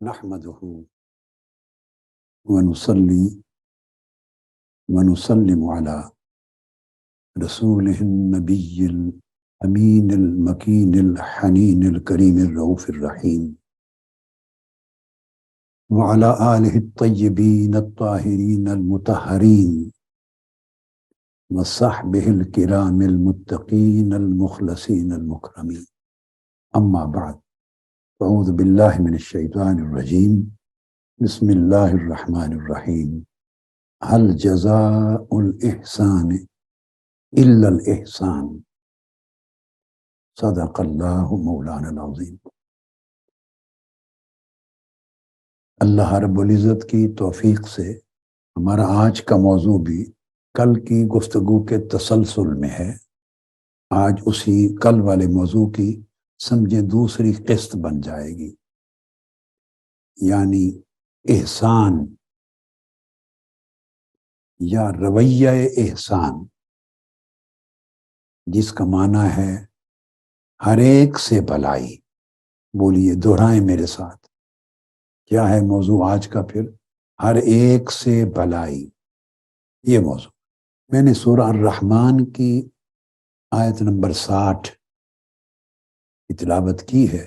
نحمده ونصلي ونسلم على رسوله النبي الأمين المكين الحنين الكريم الرؤوف الرحيم وعلى آله الطيبين الطاهرين المطهرين وصحبه الكرام المتقين المخلصين المكرمين. أما بعد، أعوذ بالله من الشيطان الرجيم. بسم الله الرحمن الرحيم. هل جزاء الإحسان إلا الإحسان. صدق الله مولانا العظيم. اللہ رب العزت کی توفیق سے ہمارا آج کا موضوع بھی کل کی گفتگو کے تسلسل میں ہے. آج اسی کل والے موضوع کی سمجھے دوسری قسط بن جائے گی، یعنی احسان یا رویہ احسان، جس کا معنی ہے ہر ایک سے بھلائی. بولیے، دہرائیں میرے ساتھ، کیا ہے موضوع آج کا؟ پھر ہر ایک سے بھلائی، یہ موضوع. میں نے سورہ الرحمن کی آیت نمبر 60 کی تلاوت کی ہے،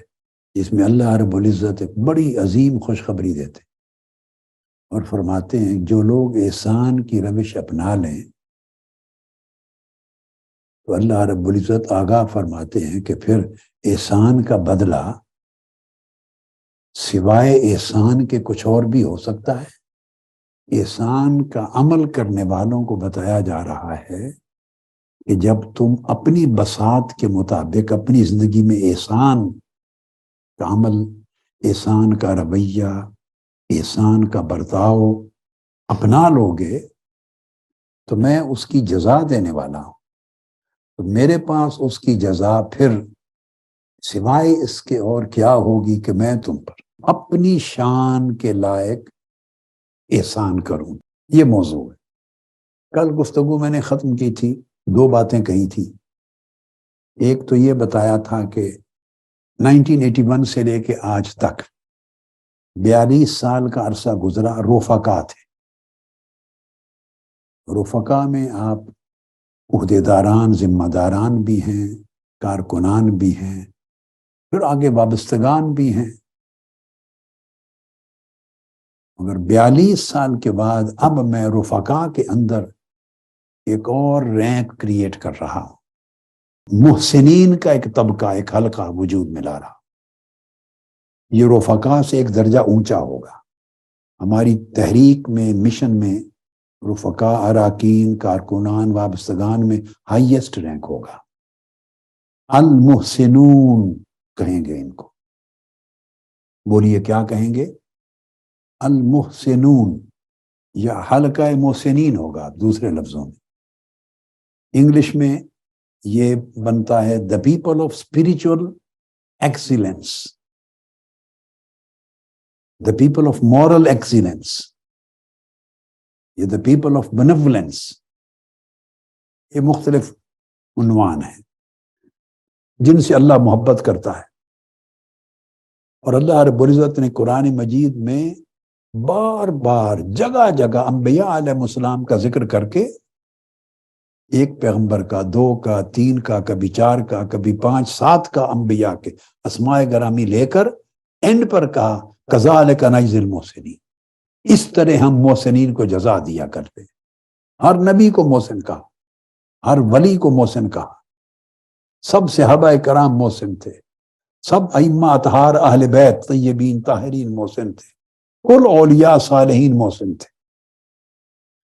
جس میں اللہ رب العزت ایک بڑی عظیم خوشخبری دیتے اور فرماتے ہیں جو لوگ احسان کی روش اپنا لیں تو اللہ رب العزت آگاہ فرماتے ہیں کہ پھر احسان کا بدلہ سوائے احسان کے کچھ اور بھی ہو سکتا ہے. احسان کا عمل کرنے والوں کو بتایا جا رہا ہے کہ جب تم اپنی بساط کے مطابق اپنی زندگی میں احسان کا عمل، احسان کا رویہ، احسان کا برتاؤ اپنا لوگے تو میں اس کی جزا دینے والا ہوں. تو میرے پاس اس کی جزا پھر سوائے اس کے اور کیا ہوگی کہ میں تم پر اپنی شان کے لائق احسان کروں. یہ موضوع ہے. کل گفتگو میں نے ختم کی تھی، دو باتیں کہی تھی. ایک تو یہ بتایا تھا کہ 1981 سے لے کے آج تک 42 سال کا عرصہ گزرا. رفقا تھے. رفقا میں آپ عہدیداران، ذمہ داران بھی ہیں، کارکنان بھی ہیں، پھر آگے وابستگان بھی ہیں. مگر 42 سال کے بعد اب میں رفقا کے اندر ایک اور رینک کریٹ کر رہا ہوں. محسنین کا ایک طبقہ، ایک حلقہ وجود میں لا رہا. یہ رفقا سے ایک درجہ اونچا ہوگا. ہماری تحریک میں، مشن میں رفقا، اراکین، کارکنان، وابستگان میں ہائیسٹ رینک ہوگا. المحسنون کہیں گے ان کو. بولیے کیا کہیں گے؟ المحسنون، یا حلقہ محسنین ہوگا دوسرے لفظوں میں. انگلش میں یہ بنتا ہے the people of spiritual excellence, the people of moral excellence, یہ the people of benevolence. یہ مختلف عنوان ہیں جن سے اللہ محبت کرتا ہے. اور اللہ رب العزت نے قرآن مجید میں بار بار جگہ جگہ انبیاء علیہ السلام کا ذکر کر کے ایک پیغمبر کا، 2 کا، 3 کا، کبھی 4 کا، کبھی 5 7 کا انبیاء کے اسماء گرامی لے کر اینڈ پر کہا کذالک نجزی المحسنین، اس طرح ہم محسنین کو جزا دیا کرتے. ہر نبی کو محسن کہا، ہر ولی کو محسن کہا. سب صحابہ کرام محسن تھے، سب ائمہ اطہار اہل بیت طیبین طاہرین محسن تھے، کل اولیاء صالحین محسن تھے.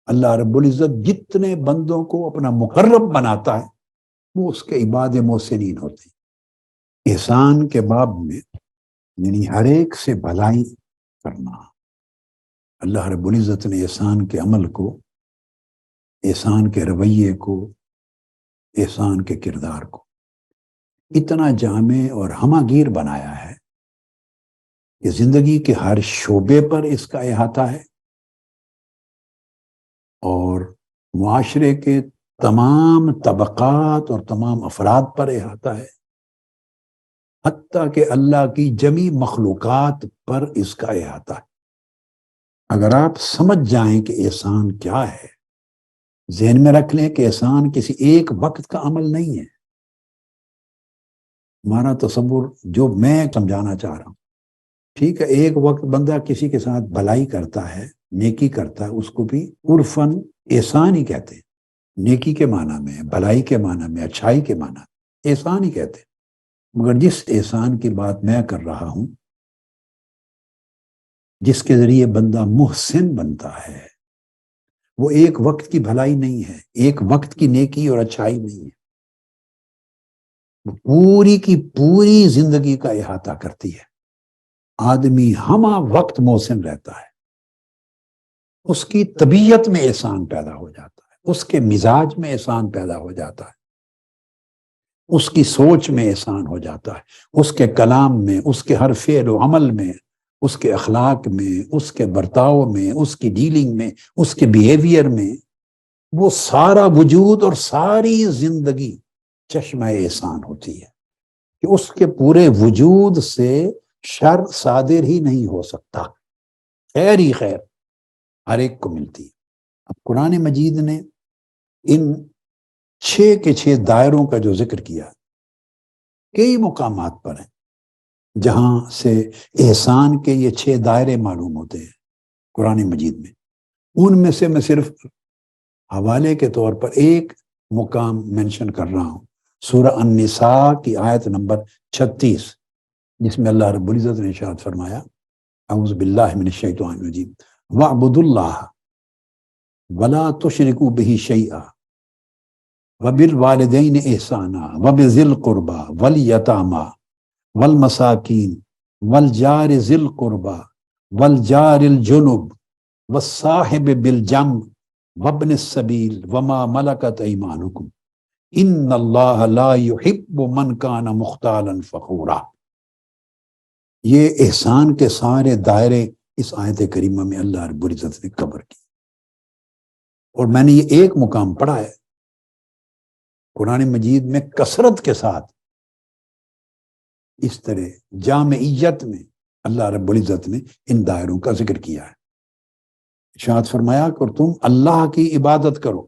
اللہ رب العزت جتنے بندوں کو اپنا مقرب بناتا ہے وہ اس کے عباد محسنین ہوتے ہیں. احسان کے باب میں یعنی ہر ایک سے بھلائی کرنا. اللہ رب العزت نے احسان کے عمل کو، احسان کے رویے کو، احسان کے کردار کو اتنا جامع اور ہمہ گیر بنایا ہے کہ زندگی کے ہر شعبے پر اس کا احاطہ ہے اور معاشرے کے تمام طبقات اور تمام افراد پر احاطہ ہے. حتیٰ کہ اللہ کی جمی مخلوقات پر اس کا احاطہ ہے۔ اگر آپ سمجھ جائیں کہ احسان کیا ہے، ذہن میں رکھ لیں کہ احسان کسی ایک وقت کا عمل نہیں ہے۔ ہمارا تصور جو میں سمجھانا چاہ رہا ہوں، ٹھیک ہے، ایک وقت بندہ کسی کے ساتھ بھلائی کرتا ہے، نیکی کرتا ہے، اس کو بھی عرفاً احسان ہی کہتے ہیں۔ نیکی کے معنی میں، بھلائی کے معنی میں، اچھائی کے معنی میں احسان ہی کہتے ہیں۔ مگر جس احسان کی بات میں کر رہا ہوں، جس کے ذریعے بندہ محسن بنتا ہے، وہ ایک وقت کی بھلائی نہیں ہے، ایک وقت کی نیکی اور اچھائی نہیں ہے، وہ پوری کی پوری زندگی کا احاطہ کرتی ہے۔ آدمی ہمہ وقت محسن رہتا ہے، اس کی طبیعت میں احسان پیدا ہو جاتا ہے، اس کے مزاج میں احسان پیدا ہو جاتا ہے، اس کی سوچ میں احسان ہو جاتا ہے، اس کے کلام میں، اس کے ہر فعل و عمل میں، اس کے اخلاق میں، اس کے برتاؤ میں، اس کی ڈیلنگ میں، اس کے بیہیویئر میں، وہ سارا وجود اور ساری زندگی چشمہ احسان ہوتی ہے کہ اس کے پورے وجود سے شر صادر ہی نہیں ہو سکتا، خیر ہی خیر ہر ایک کو ملتی ہے۔ اب قرآن مجید نے ان 6 کے 6 دائروں کا جو ذکر کیا، کئی مقامات پر ہیں جہاں سے احسان کے یہ 6 دائرے معلوم ہوتے ہیں قرآن مجید میں۔ ان میں سے میں صرف حوالے کے طور پر ایک مقام مینشن کر رہا ہوں، سورہ النساء کی آیت نمبر 36، جس میں اللہ رب العزت نے ارشاد فرمایا، اعوذ باللہ من الشیطان الرجیم، وَاعْبُدُوا اللَّهَ وَلَا تُشْرِكُوا بِهِ شَيْئًا وَبِالْوَالِدَيْنِ إِحْسَانًا وَبِذِي الْقُرْبَى وَالْيَتَامَى وَالْمَسَاكِينِ وَالْجَارِ ذِي الْقُرْبَى وَالْجَارِ الْجُنُبِ وَالصَّاحِبِ بِالْجَنبِ وَابْنِ السَّبِيلِ وَمَا مَلَكَتْ أَيْمَانُكُمْ إِنَّ اللَّهَ لَا يُحِبُّ مَنْ كَانَ مُخْتَالًا فَخُورًا۔ یہ احسان کے سارے دائرے اس آیت کریمہ میں اللہ رب العزت نے کور کی، اور میں نے یہ ایک مقام پڑھا ہے قرآن مجید میں کثرت کے ساتھ اس طرح جامعیت میں اللہ رب العزت نے ان دائروں کا ذکر کیا ہے۔ ارشاد فرمایا کہ تم اللہ کی عبادت کرو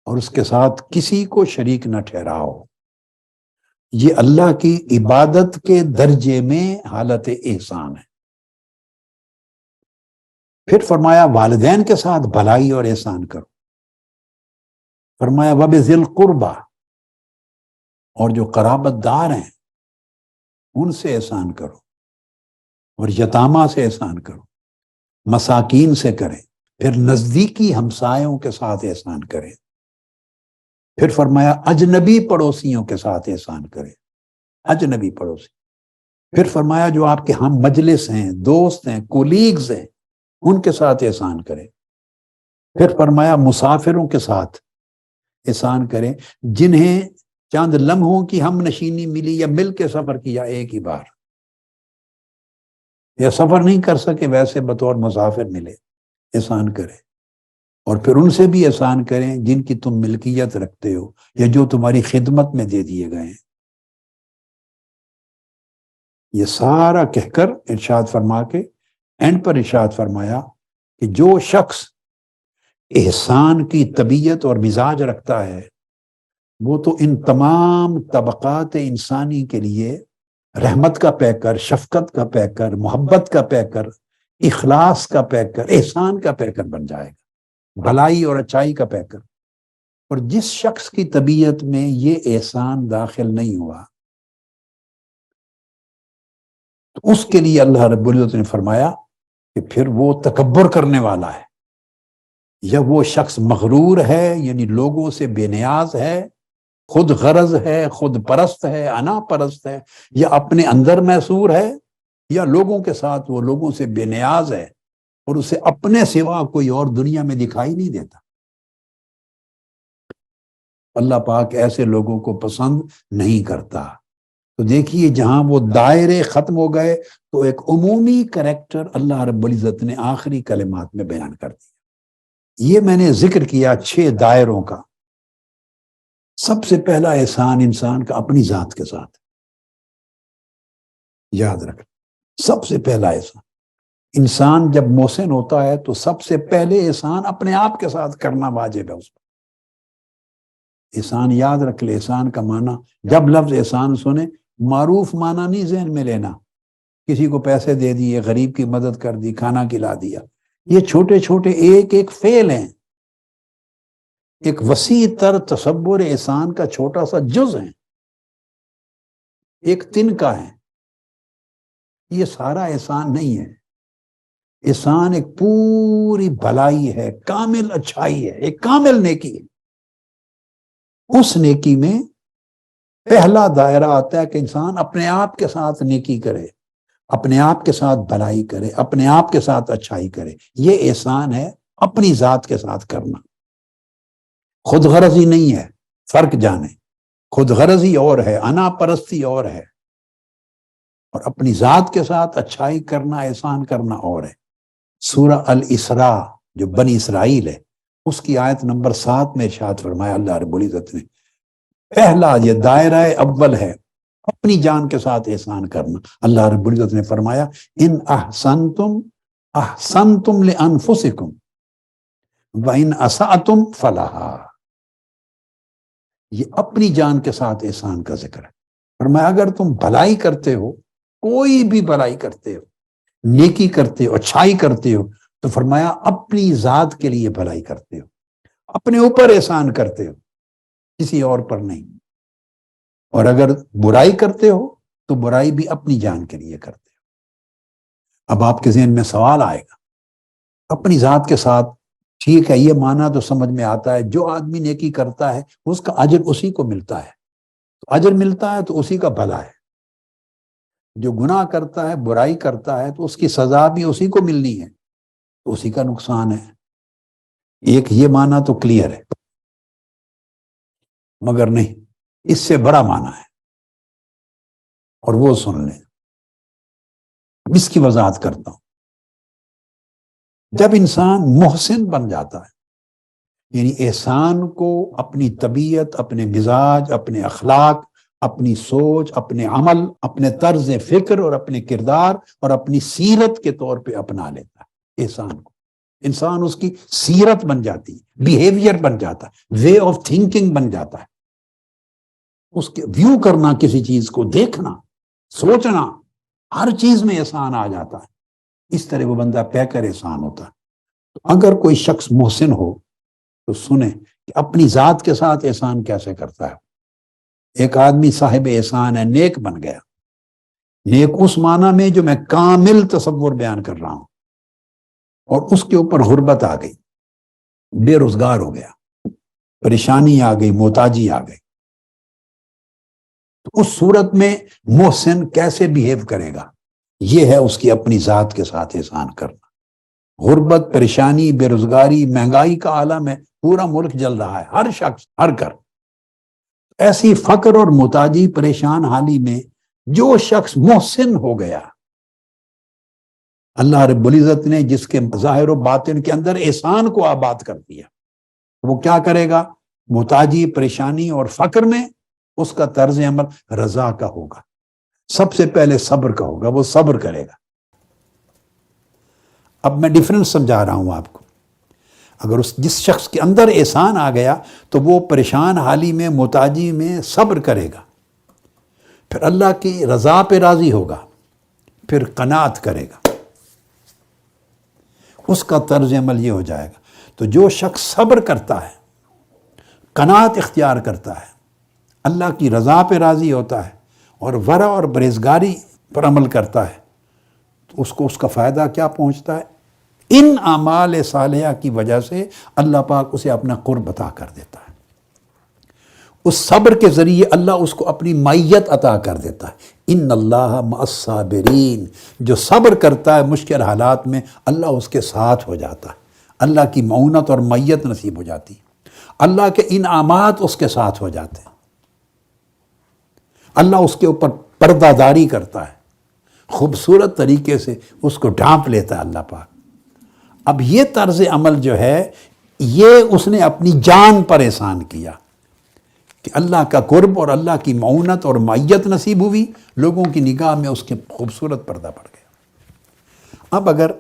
اور اس کے ساتھ کسی کو شریک نہ ٹھہراؤ۔ یہ اللہ کی عبادت کے درجے میں حالت احسان ہے۔ پھر فرمایا والدین کے ساتھ بھلائی اور احسان کرو، فرمایا وَبِذِي الْقُرْبَى، اور جو قرابت دار ہیں ان سے احسان کرو، اور یتامہ سے احسان کرو، مساکین سے کریں، پھر نزدیکی ہمسایوں کے ساتھ احسان کریں، پھر فرمایا اجنبی پڑوسیوں کے ساتھ احسان کریں، اجنبی پڑوسی، پھر فرمایا جو آپ کے ہم مجلس ہیں، دوست ہیں، کولیگز ہیں، ان کے ساتھ احسان کریں، پھر فرمایا مسافروں کے ساتھ احسان کریں جنہیں چند لمحوں کی ہم نشینی ملی یا مل کے سفر کیا ایک ہی بار، یا سفر نہیں کر سکے ویسے بطور مسافر ملے، احسان کریں، اور پھر ان سے بھی احسان کریں جن کی تم ملکیت رکھتے ہو یا جو تمہاری خدمت میں دے دیے گئے ہیں۔ یہ سارا کہہ کر ارشاد فرما کے اینڈ پر ارشاد فرمایا کہ جو شخص احسان کی طبیعت اور مزاج رکھتا ہے وہ تو ان تمام طبقات انسانی کے لیے رحمت کا پیکر، شفقت کا پیکر، محبت کا پیکر، اخلاص کا پیکر، احسان کا پیکر بن جائے گا، بھلائی اور اچائی کا پیکر۔ اور جس شخص کی طبیعت میں یہ احسان داخل نہیں ہوا تو اس کے لیے اللہ رب العزت نے فرمایا کہ پھر وہ تکبر کرنے والا ہے، یا وہ شخص مغرور ہے، یعنی لوگوں سے بے نیاز ہے، خود غرض ہے، خود پرست ہے، انا پرست ہے، یا اپنے اندر محصور ہے، یا لوگوں کے ساتھ وہ لوگوں سے بے نیاز ہے اور اسے اپنے سوا کوئی اور دنیا میں دکھائی نہیں دیتا۔ اللہ پاک ایسے لوگوں کو پسند نہیں کرتا۔ تو دیکھیے جہاں وہ دائرے ختم ہو گئے تو ایک عمومی کریکٹر اللہ رب العزت نے آخری کلمات میں بیان کر دیا۔ یہ میں نے ذکر کیا 6 دائروں کا۔ سب سے پہلا احسان انسان کا اپنی ذات کے ساتھ، یاد رکھ، سب سے پہلا احسان. انسان جب محسن ہوتا ہے تو سب سے پہلے احسان اپنے آپ کے ساتھ کرنا واجب ہے اس پر. احسان یاد رکھ لے. احسان کا معنی جب لفظ احسان سنے معروف معنی نہیں ذہن میں لینا. کسی کو پیسے دے دیے، غریب کی مدد کر دی، کھانا کھلا دیا، یہ چھوٹے چھوٹے ایک ایک فعل ہیں. ایک وسیع تر تصور احسان کا چھوٹا سا جز ہے، ایک تنکا ہے. یہ سارا احسان نہیں ہے. احسان ایک پوری بھلائی ہے، کامل اچھائی ہے، ایک کامل نیکی ہے. اس نیکی میں پہلا دائرہ آتا ہے کہ انسان اپنے آپ کے ساتھ نیکی کرے، اپنے آپ کے ساتھ بھلائی کرے، اپنے آپ کے ساتھ اچھائی کرے. یہ احسان ہے اپنی ذات کے ساتھ کرنا. خود غرضی نہیں ہے، فرق جانے. خود غرضی اور ہے، انا پرستی اور ہے، اور اپنی ذات کے ساتھ اچھائی کرنا، احسان کرنا اور ہے. سورہ الاسراء جو بنی اسرائیل ہے اس کی آیت نمبر 7 میں ارشاد فرمایا اللہ رب العزت نے، پہلا یہ دائرہ اول ہے اپنی جان کے ساتھ احسان کرنا. اللہ رب العزت نے فرمایا ان احسنتم احسنتم لانفسکم وان اسأتم فلہا. یہ اپنی جان کے ساتھ احسان کا ذکر ہے. فرمایا اگر تم بھلائی کرتے ہو، کوئی بھی بھلائی کرتے ہو، نیکی کرتے ہو، اچھائی کرتے ہو، تو فرمایا اپنی ذات کے لیے بھلائی کرتے ہو، اپنے اوپر احسان کرتے ہو، کسی اور پر نہیں. اور اگر برائی کرتے ہو تو برائی بھی اپنی جان کے لیے کرتے ہو. اب آپ کے ذہن میں سوال آئے گا، اپنی ذات کے ساتھ ٹھیک ہے، یہ معنی تو سمجھ میں آتا ہے، جو آدمی نیکی کرتا ہے اس کا اجر اسی کو ملتا ہے، تو اجر ملتا ہے تو اسی کا بھلا ہے. جو گناہ کرتا ہے، برائی کرتا ہے، تو اس کی سزا بھی اسی کو ملنی ہے، تو اسی کا نقصان ہے. ایک یہ معنی تو کلیئر ہے، مگر نہیں، اس سے بڑا معنی ہے، اور وہ سن لیں. اس کی وضاحت کرتا ہوں. جب انسان محسن بن جاتا ہے، یعنی احسان کو اپنی طبیعت، اپنے مزاج، اپنے اخلاق، اپنی سوچ، اپنے عمل، اپنے طرز فکر اور اپنے کردار اور اپنی سیرت کے طور پہ اپنا لیتا ہے احسان کو، انسان اس کی سیرت بن جاتی ہے، بیہیویئر بن جاتا ہے، وے آف تھنکنگ بن جاتا ہے. اس کے ویو کرنا، کسی چیز کو دیکھنا، سوچنا، ہر چیز میں احسان آ جاتا ہے. اس طرح وہ بندہ پے کر احسان ہوتا ہے. تو اگر کوئی شخص محسن ہو تو سنیں کہ اپنی ذات کے ساتھ احسان کیسے کرتا ہے. ایک آدمی صاحب احسان ہے، نیک بن گیا. نیک اس معنی میں جو میں کامل تصور بیان کر رہا ہوں، اور اس کے اوپر غربت آ گئی، بے روزگار ہو گیا، پریشانی آ گئی، محتاجی آ گئی. تو اس صورت میں محسن کیسے بیہیو کرے گا؟ یہ ہے اس کی اپنی ذات کے ساتھ احسان کرنا. غربت، پریشانی، بے روزگاری، مہنگائی کا عالم ہے، پورا ملک جل رہا ہے، ہر شخص، ہر گھر. ایسی فقر اور محتاجی، پریشان حالی میں جو شخص محسن ہو گیا، اللہ رب العزت نے جس کے ظاہر و باطن کے اندر احسان کو آباد کر دیا، وہ کیا کرے گا؟ محتاجی، پریشانی اور فقر میں اس کا طرز عمل رضا کا ہوگا. سب سے پہلے صبر کا ہوگا، وہ صبر کرے گا. اب میں ڈیفرنس سمجھا رہا ہوں آپ کو. اگر جس شخص کے اندر احسان آ گیا تو وہ پریشان حالی میں، محتاجی میں صبر کرے گا، پھر اللہ کی رضا پہ راضی ہوگا، پھر قناعت کرے گا. اس کا طرز عمل یہ ہو جائے گا. تو جو شخص صبر کرتا ہے، قناعت اختیار کرتا ہے، اللہ کی رضا پہ راضی ہوتا ہے، اور ورع اور پرہیزگاری پر عمل کرتا ہے، تو اس کو اس کا فائدہ کیا پہنچتا ہے؟ ان اعمال صالحہ کی وجہ سے اللہ پاک اسے اپنا قرب عطا کر دیتا ہے. اس صبر کے ذریعے اللہ اس کو اپنی معیت عطا کر دیتا ہے. ان اللہ مع الصابرین، جو صبر کرتا ہے مشکل حالات میں، اللہ اس کے ساتھ ہو جاتا ہے، اللہ کی معونت اور معیت نصیب ہو جاتی ہے، اللہ کے انعامات اس کے ساتھ ہو جاتے ہیں، اللہ اس کے اوپر پردہ داری کرتا ہے، خوبصورت طریقے سے اس کو ڈھانپ لیتا ہے اللہ پاک. اب یہ طرز عمل جو ہے، یہ اس نے اپنی جان پر احسان کیا کہ اللہ کا قرب اور اللہ کی معونت اور معیت نصیب ہوئی، لوگوں کی نگاہ میں اس کے خوبصورت پردہ پڑ گیا. اب اگر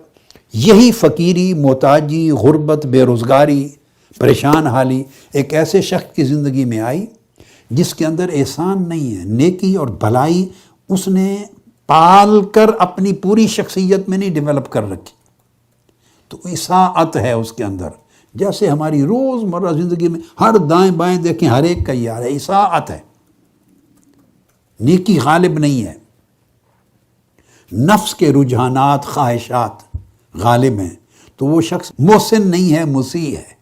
یہی فقیری، محتاجی، غربت، بے روزگاری، پریشان حالی ایک ایسے شخص کی زندگی میں آئی جس کے اندر احسان نہیں ہے، نیکی اور بھلائی اس نے پال کر اپنی پوری شخصیت میں نہیں ڈیولپ کر رکھی، تو اساءت ہے اس کے اندر، جیسے ہماری روزمرہ زندگی میں ہر دائیں بائیں دیکھیں ہر ایک کا یہ حال ہے، اساءت ہے، نیکی غالب نہیں ہے، نفس کے رجحانات، خواہشات غالب ہیں، تو وہ شخص محسن نہیں ہے، مسیء ہے،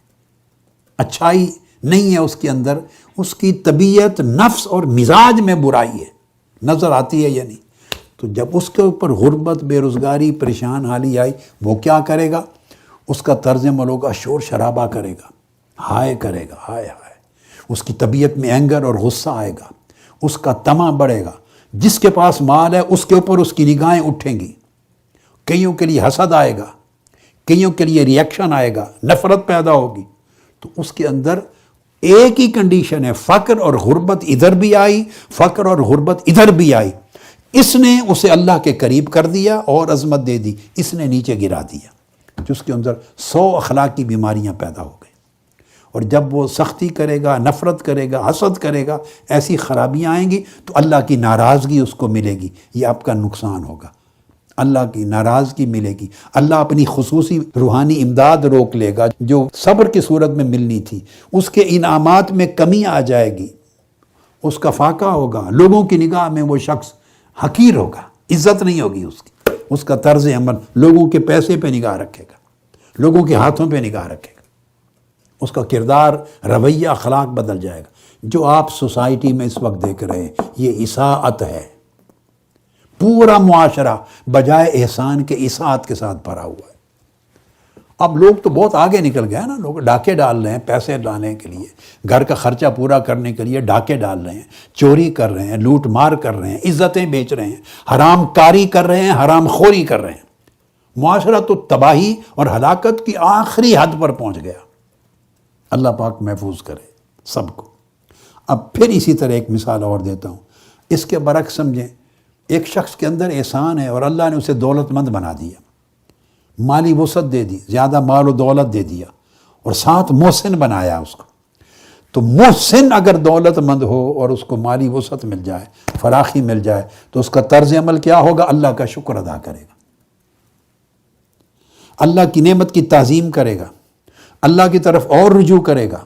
اچھائی نہیں ہے اس کے اندر، اس کی طبیعت، نفس اور مزاج میں برائی ہے، نظر آتی ہے یا نہیں؟ تو جب اس کے اوپر غربت، بے روزگاری، پریشان حالی آئی، وہ کیا کرے گا؟ اس کا طرز عمل ہوگا شور شرابہ کرے گا، ہائے کرے گا، ہائے ہائے، اس کی طبیعت میں اینگر اور غصہ آئے گا، اس کا طمع بڑھے گا، جس کے پاس مال ہے اس کے اوپر اس کی نگاہیں اٹھیں گی، کئیوں کے لیے حسد آئے گا، کئیوں کے لیے ریئیکشن آئے گا، نفرت پیدا ہوگی، تو اس کے اندر ایک ہی کنڈیشن ہے، فقر اور غربت ادھر بھی آئی، فقر اور غربت ادھر بھی آئی، اس نے اسے اللہ کے قریب کر دیا اور عظمت دے دی، اس نے نیچے گرا دیا، جس کے اندر 100 اخلاقی بیماریاں پیدا ہو گئی، اور جب وہ سختی کرے گا، نفرت کرے گا، حسد کرے گا، ایسی خرابیاں آئیں گی تو اللہ کی ناراضگی اس کو ملے گی، یہ آپ کا نقصان ہوگا، اللہ کی ناراضگی ملے گی، اللہ اپنی خصوصی روحانی امداد روک لے گا جو صبر کی صورت میں ملنی تھی، اس کے انعامات میں کمی آ جائے گی، اس کا فاقہ ہوگا، لوگوں کی نگاہ میں وہ شخص حقیر ہوگا، عزت نہیں ہوگی اس کی، اس کا طرز عمل لوگوں کے پیسے پہ نگاہ رکھے گا، لوگوں کے ہاتھوں پہ نگاہ رکھے گا، اس کا کردار، رویہ، اخلاق بدل جائے گا۔ جو آپ سوسائٹی میں اس وقت دیکھ رہے ہیں یہ اساءت ہے، پورا معاشرہ بجائے احسان کے اساءت کے ساتھ بھرا ہوا ہے۔ اب لوگ تو بہت آگے نکل گئے ہیں نا، لوگ ڈاکے ڈال رہے ہیں پیسے ڈالنے کے لیے، گھر کا خرچہ پورا کرنے کے لیے ڈاکے ڈال رہے ہیں، چوری کر رہے ہیں، لوٹ مار کر رہے ہیں، عزتیں بیچ رہے ہیں، حرام کاری کر رہے ہیں، حرام خوری کر رہے ہیں، معاشرہ تو تباہی اور ہلاکت کی آخری حد پر پہنچ گیا۔ اللہ پاک محفوظ کرے سب کو۔ اب پھر اسی طرح ایک مثال اور دیتا ہوں، اس کے برعکس سمجھیں، ایک شخص کے اندر احسان ہے اور اللہ نے اسے دولت مند بنا دیا، مالی وسعت دے دی، زیادہ مال و دولت دے دیا، اور ساتھ محسن بنایا اس کو، تو محسن اگر دولت مند ہو اور اس کو مالی وسعت مل جائے، فراخی مل جائے، تو اس کا طرز عمل کیا ہوگا؟ اللہ کا شکر ادا کرے گا، اللہ کی نعمت کی تعظیم کرے گا، اللہ کی طرف اور رجوع کرے گا،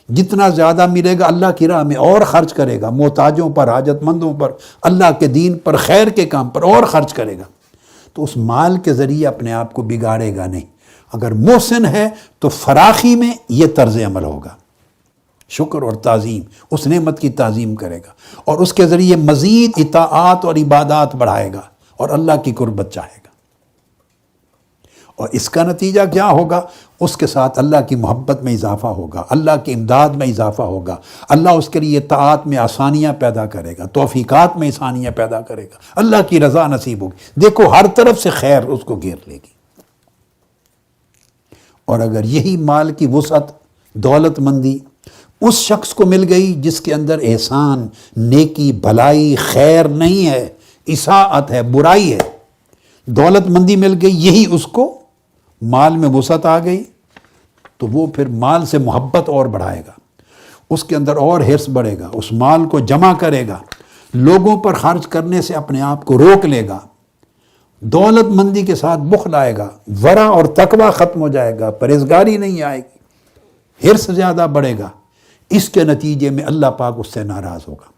جتنا زیادہ ملے گا اللہ کی راہ میں اور خرچ کرے گا، محتاجوں پر، حاجت مندوں پر، اللہ کے دین پر، خیر کے کام پر اور خرچ کرے گا، تو اس مال کے ذریعے اپنے آپ کو بگاڑے گا نہیں۔ اگر محسن ہے تو فراخی میں یہ طرز عمل ہوگا، شکر اور تعظیم، اس نعمت کی تعظیم کرے گا، اور اس کے ذریعے مزید اطاعات اور عبادات بڑھائے گا اور اللہ کی قربت چاہے گا، اور اس کا نتیجہ کیا ہوگا؟ اس کے ساتھ اللہ کی محبت میں اضافہ ہوگا، اللہ کی امداد میں اضافہ ہوگا، اللہ اس کے لیے طاعت میں آسانیاں پیدا کرے گا، توفیقات میں آسانیاں پیدا کرے گا، اللہ کی رضا نصیب ہوگی، دیکھو ہر طرف سے خیر اس کو گھیر لے گی۔ اور اگر یہی مال کی وسعت، دولت مندی اس شخص کو مل گئی جس کے اندر احسان، نیکی، بھلائی، خیر نہیں ہے، اساءت ہے، برائی ہے، دولت مندی مل گئی، یہی اس کو مال میں وسعت آ گئی، تو وہ پھر مال سے محبت اور بڑھائے گا، اس کے اندر اور حرص بڑھے گا، اس مال کو جمع کرے گا، لوگوں پر خرچ کرنے سے اپنے آپ کو روک لے گا، دولت مندی کے ساتھ بخل آئے گا، ورع اور تقوی ختم ہو جائے گا، پرہیزگاری نہیں آئے گی، حرص زیادہ بڑھے گا، اس کے نتیجے میں اللہ پاک اس سے ناراض ہوگا،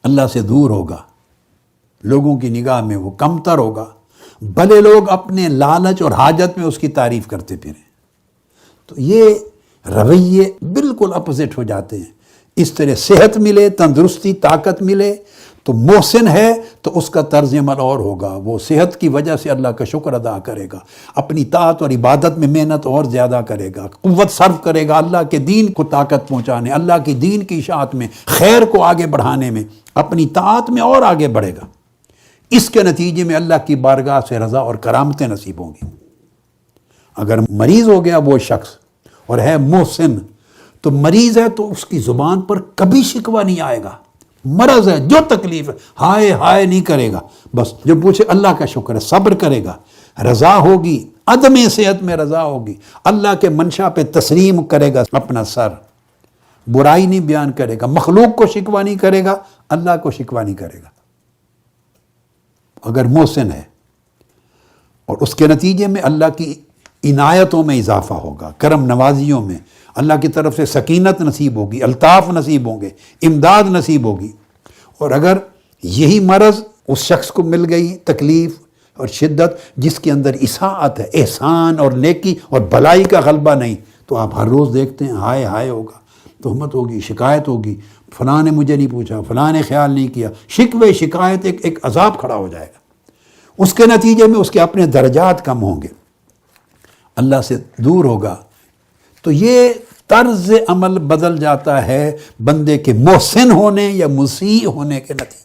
اللہ سے دور ہوگا، لوگوں کی نگاہ میں وہ کمتر ہوگا، بھلے لوگ اپنے لالچ اور حاجت میں اس کی تعریف کرتے پھریں، تو یہ رویے بالکل اپوزٹ ہو جاتے ہیں۔ اس طرح صحت ملے، تندرستی، طاقت ملے تو محسن ہے تو اس کا طرز عمل اور ہوگا، وہ صحت کی وجہ سے اللہ کا شکر ادا کرے گا، اپنی طاعت اور عبادت میں محنت اور زیادہ کرے گا، قوت صرف کرے گا اللہ کے دین کو طاقت پہنچانے، اللہ کی دین کی اشاعت میں، خیر کو آگے بڑھانے میں، اپنی طاعت میں اور آگے بڑھے گا، اس کے نتیجے میں اللہ کی بارگاہ سے رضا اور کرامتیں نصیب ہوں گی۔ اگر مریض ہو گیا وہ شخص اور ہے محسن، تو مریض ہے تو اس کی زبان پر کبھی شکوہ نہیں آئے گا، مرض ہے جو تکلیف ہے ہائے ہائے نہیں کرے گا، بس جو پوچھے اللہ کا شکر ہے، صبر کرے گا، رضا ہوگی، عدم صحت میں رضا ہوگی، اللہ کے منشا پہ تسلیم کرے گا اپنا سر، برائی نہیں بیان کرے گا، مخلوق کو شکوہ نہیں کرے گا، اللہ کو شکوہ نہیں کرے گا اگر محسن ہے، اور اس کے نتیجے میں اللہ کی عنایتوں میں اضافہ ہوگا، کرم نوازیوں میں اللہ کی طرف سے سکینت نصیب ہوگی، الطاف نصیب ہوں گے، امداد نصیب ہوگی۔ اور اگر یہی مرض اس شخص کو مل گئی، تکلیف اور شدت جس کے اندر اساءت ہے، احسان اور نیکی اور بھلائی کا غلبہ نہیں، تو آپ ہر روز دیکھتے ہیں ہائے ہائے ہوگا، تہمت ہوگی، شکایت ہوگی، فلاں نے مجھے نہیں پوچھا، فلاں نے خیال نہیں کیا، شکوے شکایت ایک عذاب کھڑا ہو جائے گا۔ اس کے نتیجے میں اس کے اپنے درجات کم ہوں گے، اللہ سے دور ہوگا۔ تو یہ طرز عمل بدل جاتا ہے بندے کے محسن ہونے یا مسیء ہونے کے نتیجے،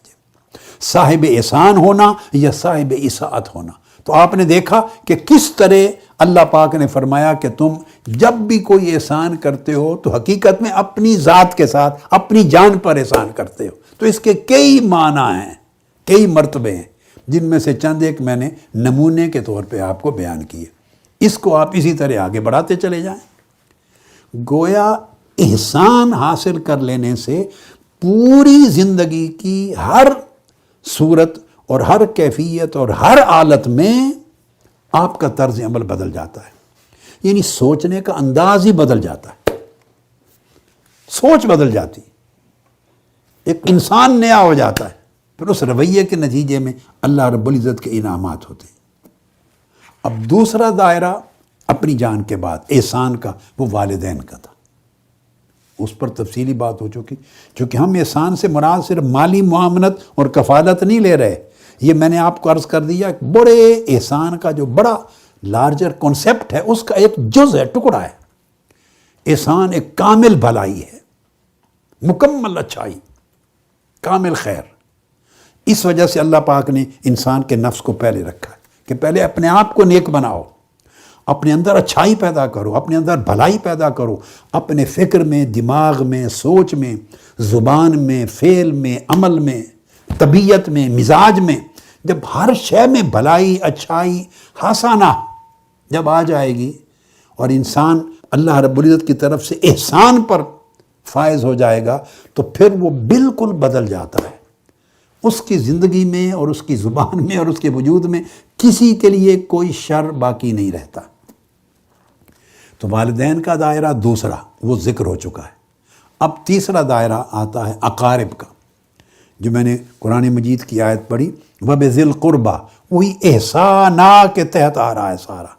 صاحب احسان ہونا یا صاحب اساءت ہونا۔ تو آپ نے دیکھا کہ کس طرح اللہ پاک نے فرمایا کہ تم جب بھی کوئی احسان کرتے ہو تو حقیقت میں اپنی ذات کے ساتھ اپنی جان پر احسان کرتے ہو۔ تو اس کے کئی معنی ہیں، کئی مرتبے ہیں، جن میں سے چند ایک میں نے نمونے کے طور پہ آپ کو بیان کیے۔ اس کو آپ اسی طرح آگے بڑھاتے چلے جائیں۔ گویا احسان حاصل کر لینے سے پوری زندگی کی ہر صورت اور ہر کیفیت اور ہر حالت میں آپ کا طرز عمل بدل جاتا ہے، یعنی سوچنے کا انداز ہی بدل جاتا ہے، سوچ بدل جاتی، ایک انسان نیا ہو جاتا ہے۔ پھر اس رویے کے نتیجے میں اللہ رب العزت کے انعامات ہوتے ہیں۔ اب دوسرا دائرہ اپنی جان کے بعد احسان کا، وہ والدین کا تھا، اس پر تفصیلی بات ہو چکی، چونکہ ہم احسان سے مراد صرف مالی معاونت اور کفالت نہیں لے رہے، یہ میں نے آپ کو عرض کر دیا، بڑے احسان کا جو بڑا لارجر کانسیپٹ ہے، اس کا ایک جز ہے، ٹکڑا ہے۔ احسان ایک کامل بھلائی ہے، مکمل اچھائی، کامل خیر۔ اس وجہ سے اللہ پاک نے انسان کے نفس کو پہلے رکھا ہے کہ پہلے اپنے آپ کو نیک بناؤ، اپنے اندر اچھائی پیدا کرو، اپنے اندر بھلائی پیدا کرو، اپنے فکر میں، دماغ میں، سوچ میں، زبان میں، فعل میں، عمل میں، طبیعت میں، مزاج میں۔ جب ہر شے میں بھلائی، اچھائی، حسنہ جب آ جائے گی اور انسان اللہ رب العزت کی طرف سے احسان پر فائز ہو جائے گا، تو پھر وہ بالکل بدل جاتا ہے۔ اس کی زندگی میں اور اس کی زبان میں اور اس کے وجود میں کسی کے لیے کوئی شر باقی نہیں رہتا۔ تو والدین کا دائرہ دوسرا وہ ذکر ہو چکا ہے۔ اب تیسرا دائرہ آتا ہے اقارب کا، جو میں نے قرآن مجید کی آیت پڑھی، وَبِذِي الْقُرْبَى، وہی احسانہ کے تحت آ رہا ہے سارا،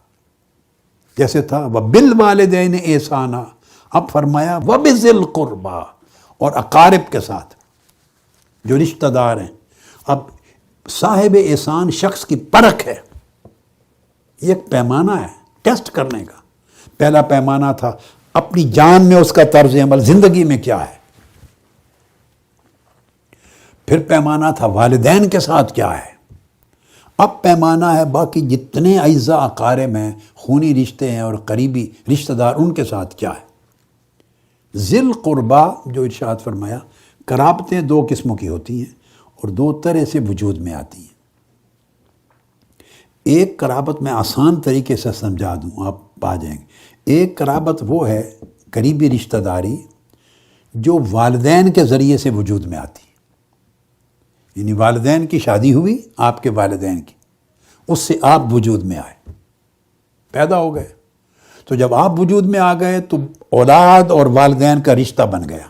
جیسے تھا وَبِالْوَالِدَيْنِ احسانہ، اب فرمایا وَبِذِي الْقُرْبَى، اور اقارب کے ساتھ جو رشتہ دار ہیں۔ اب صاحب احسان شخص کی پرکھ ہے، یہ ایک پیمانہ ہے ٹیسٹ کرنے کا۔ پہلا پیمانہ تھا اپنی جان میں اس کا طرز عمل، زندگی میں کیا ہے۔ پھر پیمانہ تھا والدین کے ساتھ کیا ہے۔ اب پیمانہ ہے باقی جتنے اعزاء اقارب ہیں، خونی رشتے ہیں اور قریبی رشتہ دار، ان کے ساتھ کیا ہے۔ ذی القربیٰ جو ارشاد فرمایا، قرابتیں دو قسموں کی ہوتی ہیں اور دو طرح سے وجود میں آتی ہیں۔ ایک قرابت میں آسان طریقے سے سمجھا دوں، آپ پا جائیں گے۔ ایک قرابت وہ ہے قریبی رشتہ داری جو والدین کے ذریعے سے وجود میں آتی ہے، یعنی والدین کی شادی ہوئی، آپ کے والدین کی، اس سے آپ وجود میں آئے، پیدا ہو گئے۔ تو جب آپ وجود میں آ گئے تو اولاد اور والدین کا رشتہ بن گیا،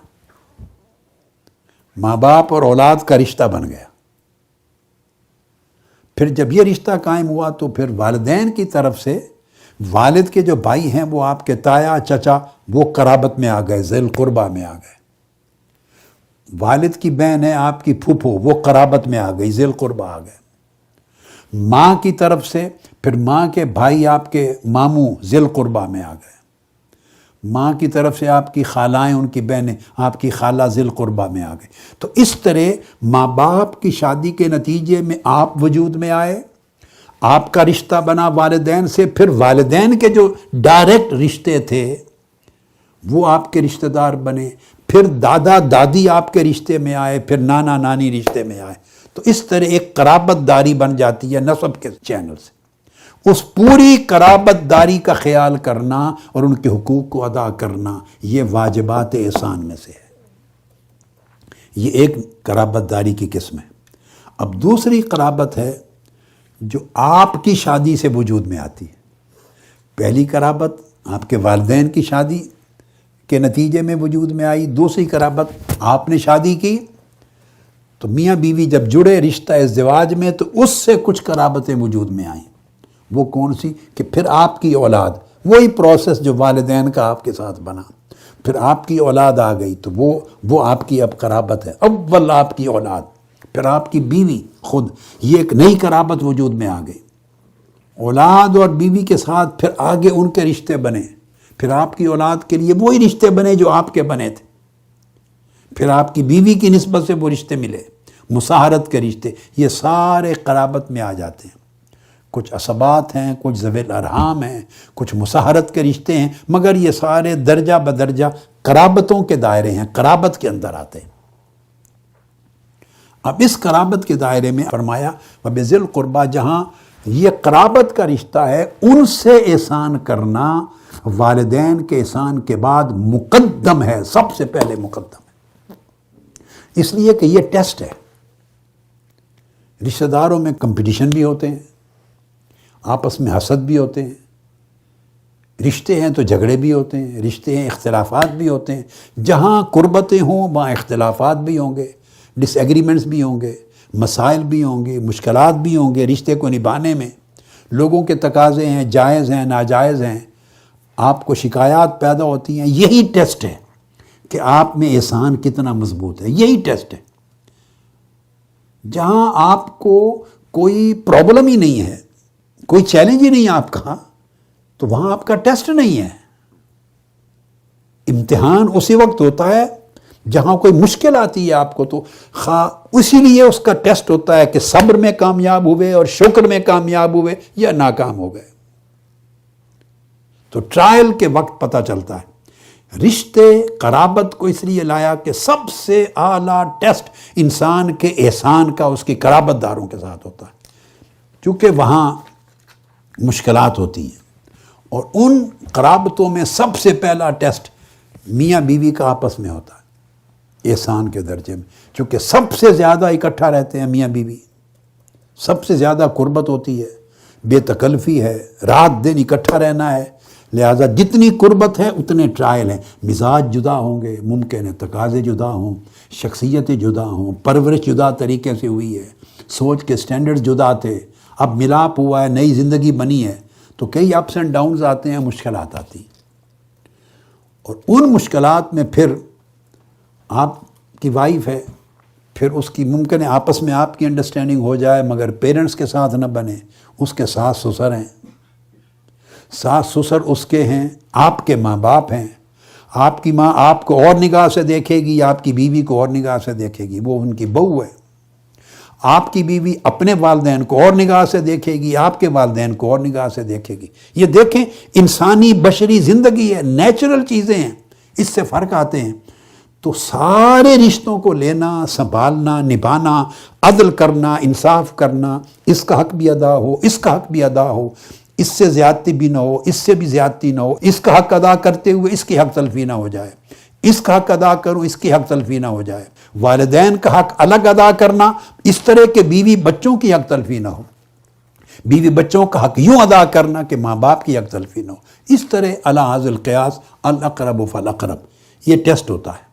ماں باپ اور اولاد کا رشتہ بن گیا۔ پھر جب یہ رشتہ قائم ہوا تو پھر والدین کی طرف سے والد کے جو بھائی ہیں وہ آپ کے تایا چچا، وہ قرابت میں آ گئے، ذی القربیٰ میں آ گئے۔ والد کی بہن ہے آپ کی پھوپھو، وہ قرابت میں آ گئی، ذی القربیٰ آ گئے۔ ماں کی طرف سے پھر ماں کے بھائی آپ کے ماموں ذی القربیٰ میں آ گئے۔ ماں کی طرف سے آپ کی خالائیں، ان کی بہنیں، آپ کی خالہ ذی القربیٰ میں آ گئے۔ تو اس طرح ماں باپ کی شادی کے نتیجے میں آپ وجود میں آئے، آپ کا رشتہ بنا والدین سے، پھر والدین کے جو ڈائریکٹ رشتے تھے وہ آپ کے رشتہ دار بنے، پھر دادا دادی آپ کے رشتے میں آئے، پھر نانا نانی رشتے میں آئے۔ تو اس طرح ایک قرابت داری بن جاتی ہے نسب کے چینل سے۔ اس پوری قرابت داری کا خیال کرنا اور ان کے حقوق کو ادا کرنا، یہ واجبات احسان میں سے ہے۔ یہ ایک قرابت داری کی قسم ہے۔ اب دوسری قرابت ہے جو آپ کی شادی سے وجود میں آتی ہے۔ پہلی قرابت آپ کے والدین کی شادی کے نتیجے میں وجود میں آئی، دوسری قرابت آپ نے شادی کی تو میاں بیوی جب جڑے رشتہ ازدواج میں تو اس سے کچھ قرابتیں وجود میں آئیں۔ وہ کون سی؟ کہ پھر آپ کی اولاد، وہی پروسیس جو والدین کا آپ کے ساتھ بنا، پھر آپ کی اولاد آ گئی تو وہ آپ کی اب قرابت ہے۔ اول آپ کی اولاد، پھر آپ کی بیوی خود، یہ ایک نئی قرابت وجود میں آ گئی۔ اولاد اور بیوی کے ساتھ پھر آگے ان کے رشتے بنے، پھر آپ کی اولاد کے لیے وہی رشتے بنے جو آپ کے بنے تھے، پھر آپ کی بیوی کی نسبت سے وہ رشتے ملے، مساہرت کے رشتے، یہ سارے قرابت میں آ جاتے ہیں۔ کچھ عصبات ہیں، کچھ ذوی الارحام ہیں، کچھ مساہرت کے رشتے ہیں، مگر یہ سارے درجہ بدرجہ قرابتوں کے دائرے ہیں، قرابت کے اندر آتے ہیں۔ اب اس قرابت کے دائرے میں فرمایا وَبِذِی الْقُرْبَىٰ، جہاں یہ قرابت کا رشتہ ہے، ان سے احسان کرنا والدین کے احسان کے بعد مقدم ہے، سب سے پہلے مقدم ہے، اس لیے کہ یہ ٹیسٹ ہے۔ رشتہ داروں میں کمپٹیشن بھی ہوتے ہیں، آپس میں حسد بھی ہوتے ہیں، رشتے ہیں تو جھگڑے بھی ہوتے ہیں، رشتے ہیں اختلافات بھی ہوتے ہیں، جہاں قربتیں ہوں وہاں اختلافات بھی ہوں گے، ڈس ایگریمنٹس بھی ہوں گے، مسائل بھی ہوں گے، مشکلات بھی ہوں گے رشتے کو نبھانے میں، لوگوں کے تقاضے ہیں، جائز ہیں، ناجائز ہیں، آپ کو شکایات پیدا ہوتی ہیں۔ یہی ٹیسٹ ہے کہ آپ میں احسان کتنا مضبوط ہے، یہی ٹیسٹ ہے۔ جہاں آپ کو کوئی پرابلم ہی نہیں ہے، کوئی چیلنج ہی نہیں ہے آپ کا، تو وہاں آپ کا ٹیسٹ نہیں ہے۔ امتحان اسی وقت ہوتا ہے جہاں کوئی مشکل آتی ہے آپ کو، تو اسی لیے اس کا ٹیسٹ ہوتا ہے کہ صبر میں کامیاب ہوئے اور شکر میں کامیاب ہوئے یا ناکام ہو گئے۔ تو ٹرائل کے وقت پتہ چلتا ہے۔ رشتے قرابت کو اس لیے لایا کہ سب سے اعلیٰ ٹیسٹ انسان کے احسان کا اس کی قرابت داروں کے ساتھ ہوتا ہے، چونکہ وہاں مشکلات ہوتی ہیں، اور ان قرابتوں میں سب سے پہلا ٹیسٹ میاں بیوی کا آپس میں ہوتا ہے احسان کے درجے میں، چونکہ سب سے زیادہ اکٹھا رہتے ہیں میاں بیوی، سب سے زیادہ قربت ہوتی ہے، بے تکلفی ہے، رات دن اکٹھا رہنا ہے، لہٰذا جتنی قربت ہے اتنے ٹرائل ہیں۔ مزاج جدا ہوں گے، ممکن ہے تقاضے جدا ہوں، شخصیتیں جدا ہوں، پرورش جدا طریقے سے ہوئی ہے، سوچ کے سٹینڈرڈ جدا تھے، اب ملاپ ہوا ہے، نئی زندگی بنی ہے، تو کئی اپس اینڈ ڈاؤنز آتے ہیں، مشکلات آتی ہیں، اور ان مشکلات میں پھر آپ کی وائف ہے، پھر اس کی ممکن ہے آپس میں آپ کی انڈرسٹینڈنگ ہو جائے مگر پیرنٹس کے ساتھ نہ بنے، اس کے ساس سسر ہیں، ساس سسر اس کے ہیں، آپ کے ماں باپ ہیں، آپ کی ماں آپ کو اور نگاہ سے دیکھے گی، آپ کی بیوی کو اور نگاہ سے دیکھے گی، وہ ان کی بہو ہے، آپ کی بیوی اپنے والدین کو اور نگاہ سے دیکھے گی، آپ کے والدین کو اور نگاہ سے دیکھے گی۔ یہ دیکھیں انسانی بشری زندگی ہے، نیچرل چیزیں ہیں، اس سے فرق آتے ہیں۔ تو سارے رشتوں کو لینا، سنبھالنا، نبھانا، عدل کرنا، انصاف کرنا، اس کا حق بھی ادا ہو، اس کا حق بھی ادا ہو، اس سے زیادتی بھی نہ ہو، اس سے بھی زیادتی نہ ہو، اس کا حق ادا کرتے ہوئے اس کی حق تلفی نہ ہو جائے، اس کا حق ادا کروں اس کی حق تلفی نہ ہو جائے، والدین کا حق الگ ادا کرنا اس طرح کہ بیوی بچوں کی حق تلفی نہ ہو، بیوی بچوں کا حق یوں ادا کرنا کہ ماں باپ کی حق تلفی نہ ہو، اس طرح علی ھذا القیاس الاقرب فالاقرب، یہ ٹیسٹ ہوتا ہے۔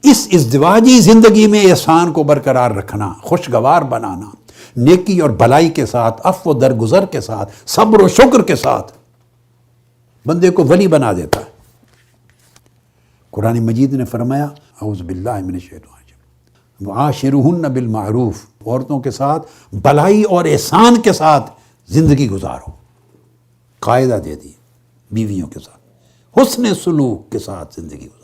اس ازدواجی زندگی میں احسان کو برقرار رکھنا، خوشگوار بنانا، نیکی اور بھلائی کے ساتھ، عفو و درگزر کے ساتھ، صبر و شکر کے ساتھ بندے کو ولی بنا دیتا ہے۔ قرآن مجید نے فرمایا اعوذ باللہ من الشیطان الرجیم وعاشرہن بالمعروف، عورتوں کے ساتھ بھلائی اور احسان کے ساتھ زندگی گزارو، قاعدہ دے دی، بیویوں کے ساتھ حسن سلوک کے ساتھ زندگی گزارو۔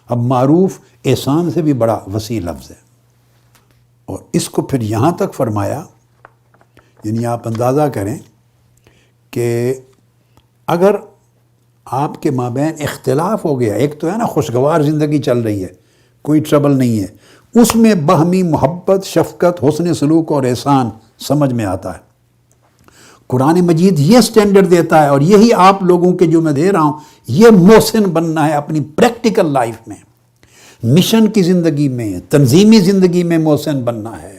اب معروف احسان سے بھی بڑا وسیع لفظ ہے، اور اس کو پھر یہاں تک فرمایا، یعنی آپ اندازہ کریں کہ اگر آپ کے مابین اختلاف ہو گیا، ایک تو ہے نا خوشگوار زندگی چل رہی ہے، کوئی ٹربل نہیں ہے، اس میں باہمی محبت، شفقت، حسن سلوک اور احسان سمجھ میں آتا ہے۔ قرآن مجید یہ سٹینڈرڈ دیتا ہے، اور یہی آپ لوگوں کے جو میں دے رہا ہوں، یہ محسن بننا ہے اپنی پریکٹیکل لائف میں، مشن کی زندگی میں، تنظیمی زندگی میں محسن بننا ہے،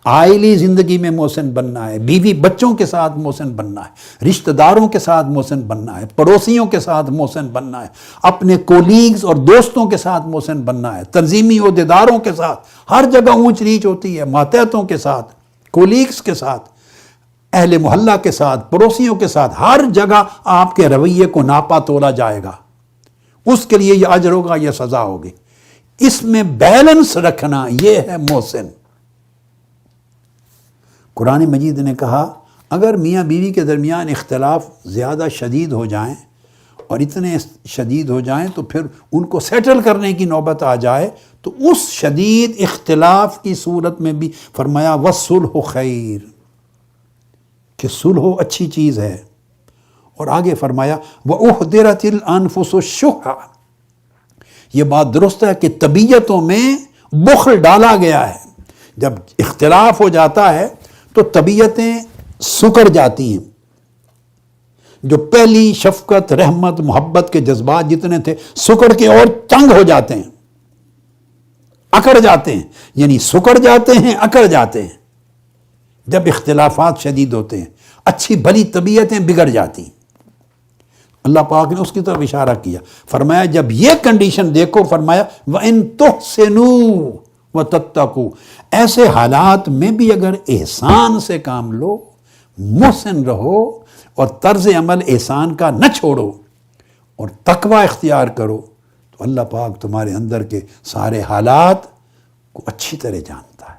عائلی زندگی میں محسن بننا ہے، بیوی بچوں کے ساتھ محسن بننا ہے، رشتہ داروں کے ساتھ محسن بننا ہے، پڑوسیوں کے ساتھ محسن بننا ہے، اپنے کولیگز اور دوستوں کے ساتھ محسن بننا ہے، تنظیمی عہدیداروں کے ساتھ، ہر جگہ اونچ نیچ ہوتی ہے، ماتحتوں کے ساتھ، کولیگز کے ساتھ، اہل محلہ کے ساتھ، پڑوسیوں کے ساتھ، ہر جگہ آپ کے رویے کو ناپا تولا جائے گا، اس کے لیے یہ اجر ہوگا، یہ سزا ہوگی۔ اس میں بیلنس رکھنا، یہ ہے محسن۔ قرآن مجید نے کہا اگر میاں بیوی کے درمیان اختلاف زیادہ شدید ہو جائیں اور اتنے شدید ہو جائیں تو پھر ان کو سیٹل کرنے کی نوبت آ جائے، تو اس شدید اختلاف کی صورت میں بھی فرمایا وَالصُّلْحُ خیر، کہ صلح اچھی چیز ہے، اور آگے فرمایا وَأُحْضِرَتِ الْأَنفُسُ الشُّحَّ، یہ بات درست ہے کہ طبیعتوں میں بخل ڈالا گیا ہے۔ جب اختلاف ہو جاتا ہے تو طبیعتیں سکڑ جاتی ہیں، جو پہلی شفقت، رحمت، محبت کے جذبات جتنے تھے سکڑ کے اور تنگ ہو جاتے ہیں، اکڑ جاتے ہیں، یعنی سکڑ جاتے ہیں، اکڑ جاتے ہیں جب اختلافات شدید ہوتے ہیں، اچھی بھلی طبیعتیں بگڑ جاتی ہیں۔ اللہ پاک نے اس کی طرف اشارہ کیا، فرمایا جب یہ کنڈیشن دیکھو، فرمایا وَإِن تُحْسِنُوا وَتَتَّقُوا، ایسے حالات میں بھی اگر احسان سے کام لو، محسن رہو، اور طرز عمل احسان کا نہ چھوڑو، اور تقوی اختیار کرو، تو اللہ پاک تمہارے اندر کے سارے حالات کو اچھی طرح جانتا ہے۔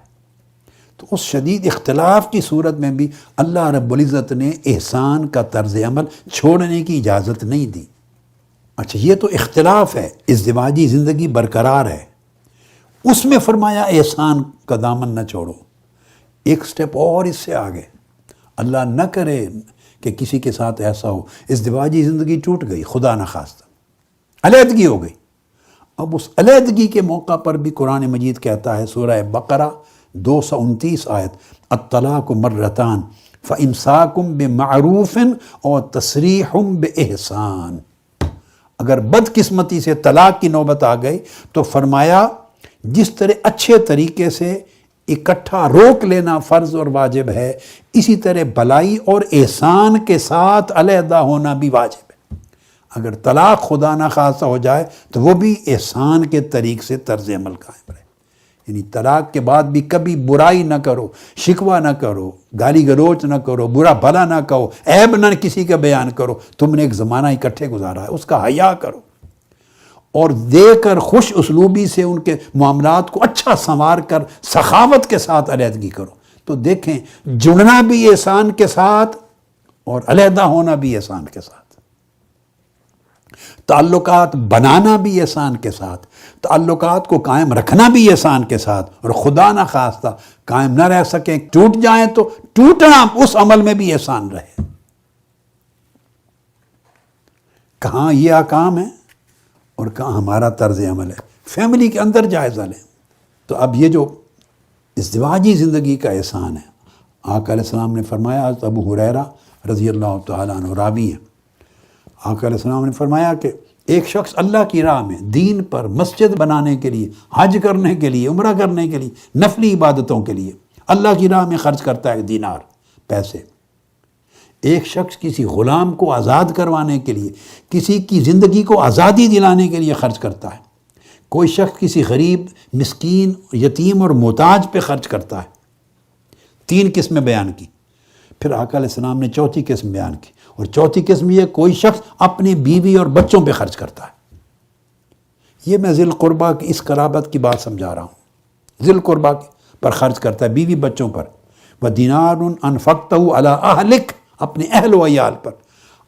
تو اس شدید اختلاف کی صورت میں بھی اللہ رب العزت نے احسان کا طرز عمل چھوڑنے کی اجازت نہیں دی۔ اچھا، یہ تو اختلاف ہے، ازدواجی زندگی برقرار ہے، اس میں فرمایا احسان کا دامن نہ چھوڑو۔ ایک سٹیپ اور اس سے آگے، اللہ نہ کرے کہ کسی کے ساتھ ایسا ہو، ازدواجی زندگی ٹوٹ گئی، خدا نہ خواستہ علیحدگی ہو گئی، اب اس علیحدگی کے موقع پر بھی قرآن مجید کہتا ہے، سورہ بقرہ 229 آیت، الطلاق مرتان فامساکم بمعروف اور تسریح باحسان، اگر بدقسمتی سے طلاق کی نوبت آ گئی تو فرمایا جس طرح اچھے طریقے سے اکٹھا روک لینا فرض اور واجب ہے، اسی طرح بھلائی اور احسان کے ساتھ علیحدہ ہونا بھی واجب ہے۔ اگر طلاق خدا نہ خواستہ ہو جائے تو وہ بھی احسان کے طریق سے طرز عمل قائم رہے، یعنی طلاق کے بعد بھی کبھی برائی نہ کرو، شکوہ نہ کرو، گالی گلوچ نہ کرو، برا بھلا نہ کہو، عیب نہ کسی کا بیان کرو، تم نے ایک زمانہ اکٹھے گزارا ہے، اس کا حیا کرو، اور دے کر خوش اسلوبی سے ان کے معاملات کو اچھا سنوار کر سخاوت کے ساتھ علیحدگی کرو۔ تو دیکھیں، جڑنا بھی احسان کے ساتھ اور علیحدہ ہونا بھی احسان کے ساتھ، تعلقات بنانا بھی احسان کے ساتھ، تعلقات کو قائم رکھنا بھی احسان کے ساتھ، اور خدا نہ خواستہ قائم نہ رہ سکیں، ٹوٹ جائیں تو ٹوٹنا اس عمل میں بھی احسان رہے۔ کہاں یہ احکام ہے اور کہاں ہمارا طرز عمل ہے، فیملی کے اندر جائزہ لیں۔ تو اب یہ جو ازدواجی زندگی کا احسان ہے، آقا علیہ السلام نے فرمایا، حضرت ابو ہریرہ رضی اللہ تعالیٰ عنہ راوی ہیں، آقا علیہ السلام نے فرمایا کہ ایک شخص اللہ کی راہ میں دین پر مسجد بنانے کے لیے، حج کرنے کے لیے، عمرہ کرنے کے لیے، نفلی عبادتوں کے لیے اللہ کی راہ میں خرچ کرتا ہے دینار، پیسے۔ ایک شخص کسی غلام کو آزاد کروانے کے لیے، کسی کی زندگی کو آزادی دلانے کے لیے خرچ کرتا ہے، کوئی شخص کسی غریب، مسکین، یتیم اور محتاج پہ خرچ کرتا ہے۔ 3 قسمیں بیان کی، پھر آقا علیہ السلام نے چوتھی قسم بیان کی، اور چوتھی قسم یہ کوئی شخص اپنی بیوی اور بچوں پہ خرچ کرتا ہے۔ یہ میں ذی القربہ کی اس قرابت کی بات سمجھا رہا ہوں، ذی القربہ پر خرچ کرتا ہے، بیوی بچوں پر۔ وَدِينَارٌ أَنفَقْتَهُ عَلَىٰ أَهْلِكَ، اپنے اہل و عیال پر۔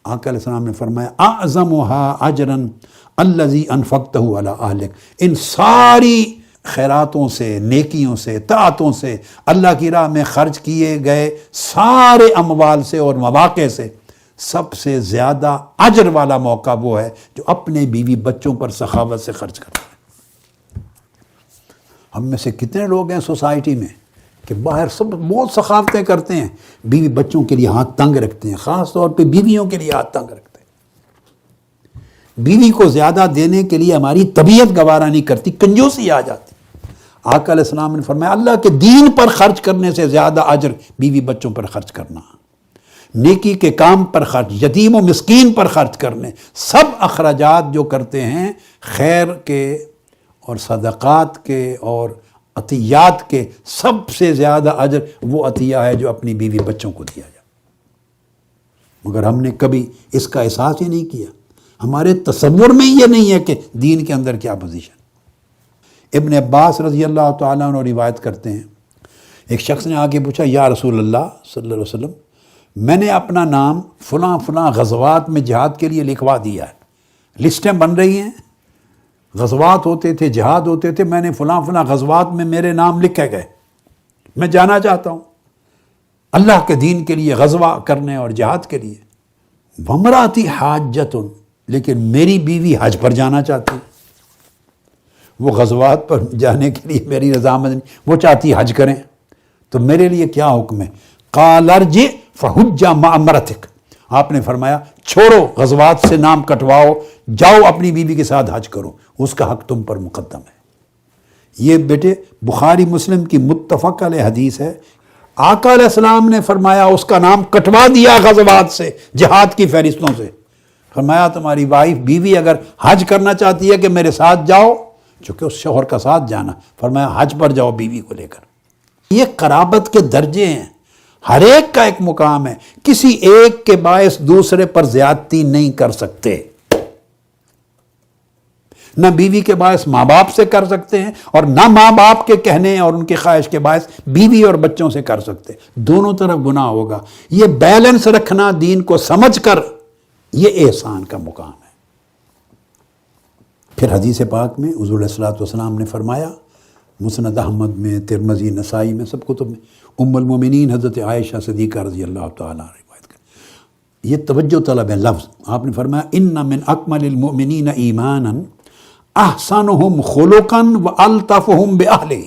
آقا علیہ السلام نے فرمایا اعظمها اجرا الذی انفقتہ علی اہلک، ان ساری خیراتوں سے، نیکیوں سے، طاعتوں سے، اللہ کی راہ میں خرچ کیے گئے سارے اموال سے اور مواقع سے سب سے زیادہ اجر والا موقع وہ ہے جو اپنے بیوی بچوں پر سخاوت سے خرچ کرتا ہے۔ ہم میں سے کتنے لوگ ہیں سوسائٹی میں کہ باہر سب بہت سخاوتیں کرتے ہیں، بیوی بچوں کے لیے ہاتھ تنگ رکھتے ہیں، خاص طور پہ بیویوں کے لیے ہاتھ تنگ رکھتے ہیں۔ بیوی کو زیادہ دینے کے لیے ہماری طبیعت گوارا نہیں کرتی، کنجوسی آ جاتی۔ آقا علیہ السلام نے فرمایا اللہ کے دین پر خرچ کرنے سے زیادہ اجر بیوی بچوں پر خرچ کرنا، نیکی کے کام پر خرچ، یتیم و مسکین پر خرچ کرنے، سب اخراجات جو کرتے ہیں خیر کے اور صدقات کے اور عطیات کے، سب سے زیادہ اجر وہ عطیہ ہے جو اپنی بیوی بچوں کو دیا جائے۔ مگر ہم نے کبھی اس کا احساس ہی نہیں کیا، ہمارے تصور میں یہ نہیں ہے کہ دین کے اندر کیا پوزیشن۔ ابن عباس رضی اللہ تعالیٰ عنہ روایت کرتے ہیں، ایک شخص نے آگے پوچھا یا رسول اللہ صلی اللہ علیہ وسلم، میں نے اپنا نام فلاں فلاں غزوات میں جہاد کے لیے لکھوا دیا ہے، لسٹیں بن رہی ہیں، غزوات ہوتے تھے، جہاد ہوتے تھے، میں نے فلاں فلاں غزوات میں میرے نام لکھے گئے، میں جانا چاہتا ہوں اللہ کے دین کے لیے غزوہ کرنے اور جہاد کے لیے۔ وامرأتی حاجۃ، لیکن میری بیوی حج پر جانا چاہتی، وہ غزوات پر جانے کے لیے میری رضامند نہیں، وہ چاہتی حج کریں، تو میرے لیے کیا حکم ہے؟ قال ارجع فحج مع امرأتک، آپ نے فرمایا چھوڑو، غزوات سے نام کٹواؤ، جاؤ اپنی بیوی کے ساتھ حج کرو، اس کا حق تم پر مقدم ہے۔ یہ بیٹے بخاری مسلم کی متفق علیہ حدیث ہے، آقا علیہ السلام نے فرمایا اس کا نام کٹوا دیا غزوات سے، جہاد کی فہرستوں سے۔ فرمایا تمہاری وائف بیوی اگر حج کرنا چاہتی ہے کہ میرے ساتھ جاؤ، چونکہ اس شوہر کا ساتھ جانا، فرمایا حج پر جاؤ بیوی کو لے کر۔ یہ قرابت کے درجے ہیں، ہر ایک کا ایک مقام ہے، کسی ایک کے باعث دوسرے پر زیادتی نہیں کر سکتے، نہ بیوی کے باعث ماں باپ سے کر سکتے ہیں اور نہ ماں باپ کے کہنے اور ان کی خواہش کے باعث بیوی اور بچوں سے کر سکتے، دونوں طرف گناہ ہوگا۔ یہ بیلنس رکھنا دین کو سمجھ کر، یہ احسان کا مقام ہے۔ پھر حدیث پاک میں حضور علیہ الصلوۃ والسلام نے فرمایا، مسند احمد میں، ترمذی، نسائی میں، سب کتب میں، ام المومنین حضرت عائشہ صدیقہ رضی اللہ تعالیٰ روایت کریں، یہ توجہ طلب ہے لفظ، آپ نے فرمایا ان من اکمل المؤمنین ایمانا احسنہم خلقا والطفہم باہلہ۔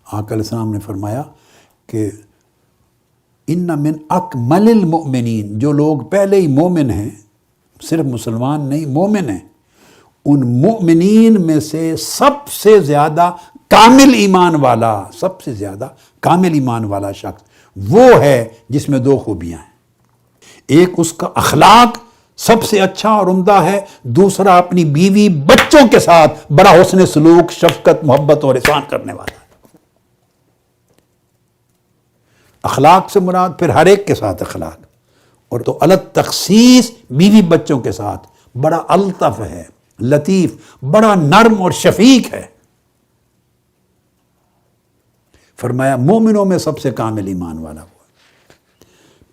آقا علیہ السلام نے فرمایا کہ ان من اکمل المؤمنین، جو لوگ پہلے ہی مومن ہیں، صرف مسلمان نہیں مومن ہیں، ان مومنین میں سے سب سے زیادہ کامل ایمان والا، سب سے زیادہ کامل ایمان والا شخص وہ ہے جس میں دو خوبیاں ہیں، ایک اس کا اخلاق سب سے اچھا اور عمدہ ہے، دوسرا اپنی بیوی بچوں کے ساتھ بڑا حسن سلوک، شفقت، محبت اور احسان کرنے والا ہے۔ اخلاق سے مراد پھر ہر ایک کے ساتھ اخلاق، اور تو الگ تخصیص بیوی بچوں کے ساتھ بڑا الطف ہے، لطیف، بڑا نرم اور شفیق ہے۔ فرمایا مومنوں میں سب سے کامل ایمان والا وہ ہے۔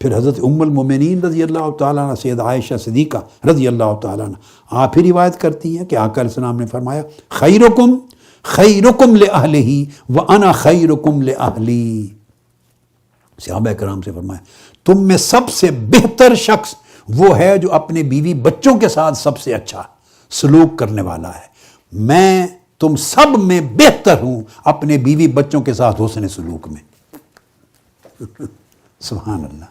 پھر حضرت ام المومنین رضی اللہ تعالیٰ عنہ سید عائشہ صدیقہ رضی اللہ تعالیٰ عنہ آپ ہی روایت کرتی ہیں کہ آقا علیہ السلام نے فرمایا خیرکم خیرکم لأہلہ وانا خیرکم لأہلی۔ صحابہ کرام سے فرمایا تم میں سب سے بہتر شخص وہ ہے جو اپنے بیوی بچوں کے ساتھ سب سے اچھا سلوک کرنے والا ہے، میں تم سب میں بہتر ہوں اپنے بیوی بچوں کے ساتھ حسن سلوک میں۔ سبحان اللہ۔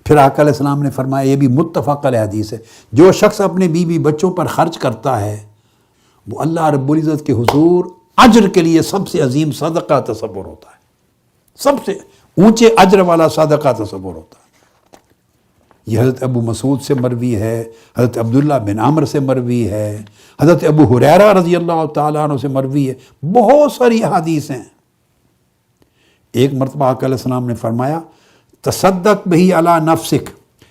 پھر آقا علیہ السلام نے فرمایا، یہ بھی متفق علیہ حدیث ہے، جو شخص اپنے بیوی بچوں پر خرچ کرتا ہے وہ اللہ رب العزت کے حضور اجر کے لیے سب سے عظیم صدقہ تصور ہوتا ہے، سب سے اونچے اجر والا صدقہ تصور ہوتا ہے۔ یہ حضرت ابو مسعود سے مروی ہے، حضرت عبداللہ بن عمر سے مروی ہے، حضرت ابو ہریرہ رضی اللہ تعالیٰ عنہ سے مروی ہے، بہت ساری احادیث ہیں۔ ایک مرتبہ آقا علیہ السلام نے فرمایا تصدق بہی علی نفسک،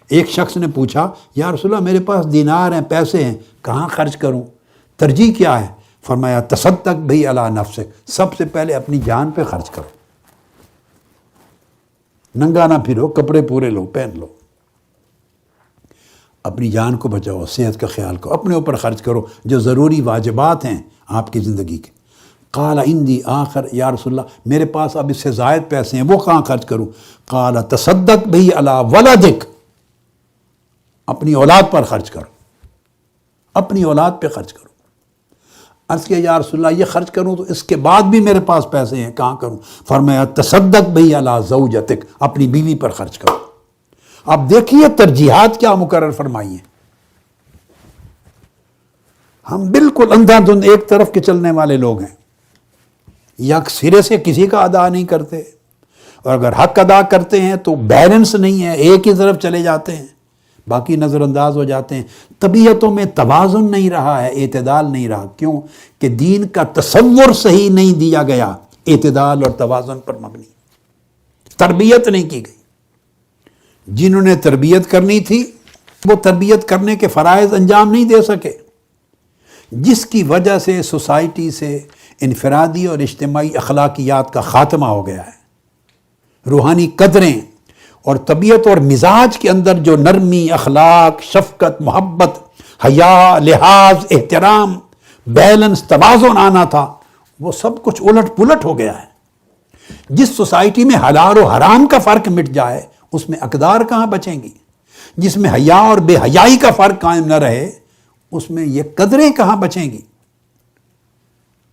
ایک شخص نے پوچھا یا رسول اللہ میرے پاس دینار ہیں، پیسے ہیں، کہاں خرچ کروں، ترجیح کیا ہے؟ فرمایا تصدق بہی علی نفسک، سب سے پہلے اپنی جان پہ خرچ کرو، ننگا نہ پھرو، کپڑے پورے لو، پہن لو، اپنی جان کو بچاؤ، صحت کا خیال کرو، اپنے اوپر خرچ کرو جو ضروری واجبات ہیں آپ کی زندگی کے۔ قال عندی آخر، یا رسول اللہ میرے پاس اب اس سے زائد پیسے ہیں، وہ کہاں خرچ کروں؟ قال تصدق بہی علی ولدک، اپنی اولاد پر خرچ کرو، اپنی اولاد پہ خرچ کرو۔ عرض کیا یا رسول اللہ یہ خرچ کروں تو اس کے بعد بھی میرے پاس پیسے ہیں، کہاں کروں؟ فرمایا تصدق بہی علی زوجتک، اپنی بیوی پر خرچ کرو۔ اب دیکھیے ترجیحات کیا مقرر فرمائی ہیں۔ ہم بالکل اندھا دھند ایک طرف کے چلنے والے لوگ ہیں، یا سرے سے کسی کا ادا نہیں کرتے، اور اگر حق ادا کرتے ہیں تو بیلنس نہیں ہے، ایک ہی طرف چلے جاتے ہیں، باقی نظر انداز ہو جاتے ہیں۔ طبیعتوں میں توازن نہیں رہا ہے، اعتدال نہیں رہا۔ کیوں؟ کہ دین کا تصور صحیح نہیں دیا گیا، اعتدال اور توازن پر مبنی، تربیت نہیں کی گئی۔ جنہوں نے تربیت کرنی تھی وہ تربیت کرنے کے فرائض انجام نہیں دے سکے، جس کی وجہ سے سوسائٹی سے انفرادی اور اجتماعی اخلاقیات کا خاتمہ ہو گیا ہے۔ روحانی قدریں اور طبیعت اور مزاج کے اندر جو نرمی، اخلاق، شفقت، محبت، حیا، لحاظ، احترام، بیلنس، توازن آنا تھا، وہ سب کچھ الٹ پلٹ ہو گیا ہے۔ جس سوسائٹی میں حلال و حرام کا فرق مٹ جائے اس میں اقدار کہاں بچیں گی؟ جس میں حیا اور بے حیائی کا فرق قائم نہ رہے اس میں یہ قدریں کہاں بچیں گی؟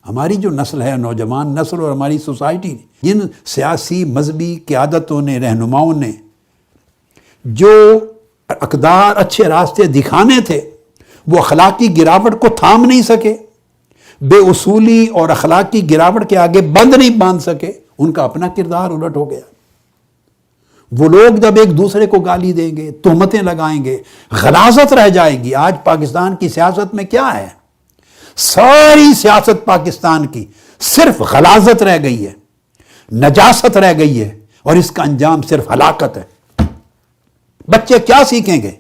ہماری جو نسل ہے، نوجوان نسل، اور ہماری سوسائٹی، جن سیاسی مذہبی قیادتوں نے، رہنماؤں نے جو اقدار اچھے راستے دکھانے تھے وہ اخلاقی گراوٹ کو تھام نہیں سکے، بے اصولی اور اخلاقی گراوٹ کے آگے بند نہیں باندھ سکے، ان کا اپنا کردار الٹ ہو گیا۔ وہ لوگ جب ایک دوسرے کو گالی دیں گے، تہمتیں لگائیں گے، غلاظت رہ جائے گی۔ آج پاکستان کی سیاست میں کیا ہے؟ ساری سیاست پاکستان کی صرف غلاظت رہ گئی ہے، نجاست رہ گئی ہے، اور اس کا انجام صرف ہلاکت ہے۔ بچے کیا سیکھیں گے؟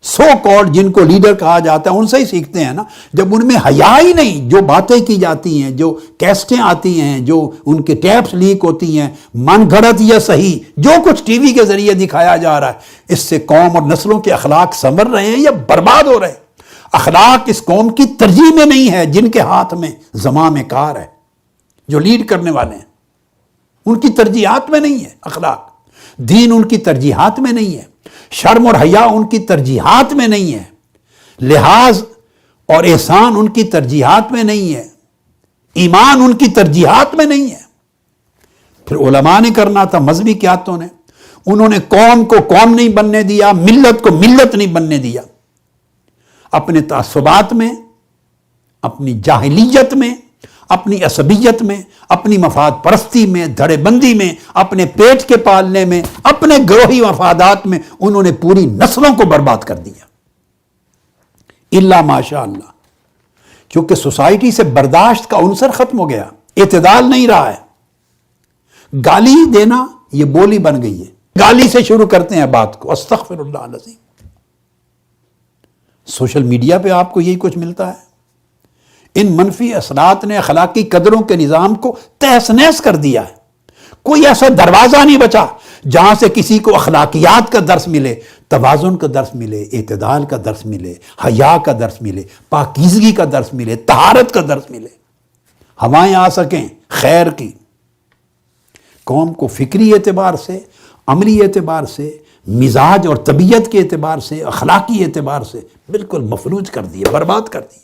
سو کالڈ جن کو لیڈر کہا جاتا ہے ان سے ہی سیکھتے ہیں نا۔ جب ان میں حیا ہی نہیں، جو باتیں کی جاتی ہیں، جو کیسٹیں آتی ہیں، جو ان کے ٹیپس لیک ہوتی ہیں، من گھڑت یا صحیح جو کچھ ٹی وی کے ذریعے دکھایا جا رہا ہے، اس سے قوم اور نسلوں کے اخلاق سنور رہے ہیں یا برباد ہو رہے ہیں۔ اخلاق اس قوم کی ترجیح میں نہیں ہے، جن کے ہاتھ میں زمام کار ہے، جو لیڈ کرنے والے ہیں، ان کی ترجیحات میں نہیں ہے اخلاق۔ دین ان کی ترجیحات میں نہیں ہے، شرم اور حیا ان کی ترجیحات میں نہیں ہے، لحاظ اور احسان ان کی ترجیحات میں نہیں ہے، ایمان ان کی ترجیحات میں نہیں ہے۔ پھر علماء نے کرنا تھا، مذہبی قیادتوں نے، انہوں نے قوم کو قوم نہیں بننے دیا، ملت کو ملت نہیں بننے دیا۔ اپنے تعصبات میں، اپنی جاہلیت میں، اپنی عصبیت میں، اپنی مفاد پرستی میں، دھڑے بندی میں، اپنے پیٹ کے پالنے میں، اپنے گروہی مفادات میں انہوں نے پوری نسلوں کو برباد کر دیا۔ الا ماشاء اللہ، کیونکہ سوسائٹی سے برداشت کا عنصر ختم ہو گیا، اعتدال نہیں رہا ہے۔ گالی دینا یہ بولی بن گئی ہے، گالی سے شروع کرتے ہیں بات کو، استغفر اللہ العظیم۔ سوشل میڈیا پہ آپ کو یہی کچھ ملتا ہے۔ ان منفی اثرات نے اخلاقی قدروں کے نظام کو تہس نہس کر دیا ہے۔ کوئی ایسا دروازہ نہیں بچا جہاں سے کسی کو اخلاقیات کا درس ملے، توازن کا درس ملے، اعتدال کا درس ملے، حیا کا درس ملے، پاکیزگی کا درس ملے، طہارت کا درس ملے، ہوائیں آ سکیں خیر کی۔ قوم کو فکری اعتبار سے، عملی اعتبار سے، مزاج اور طبیعت کے اعتبار سے، اخلاقی اعتبار سے بالکل مفلوج کر دیے، برباد کر دیے۔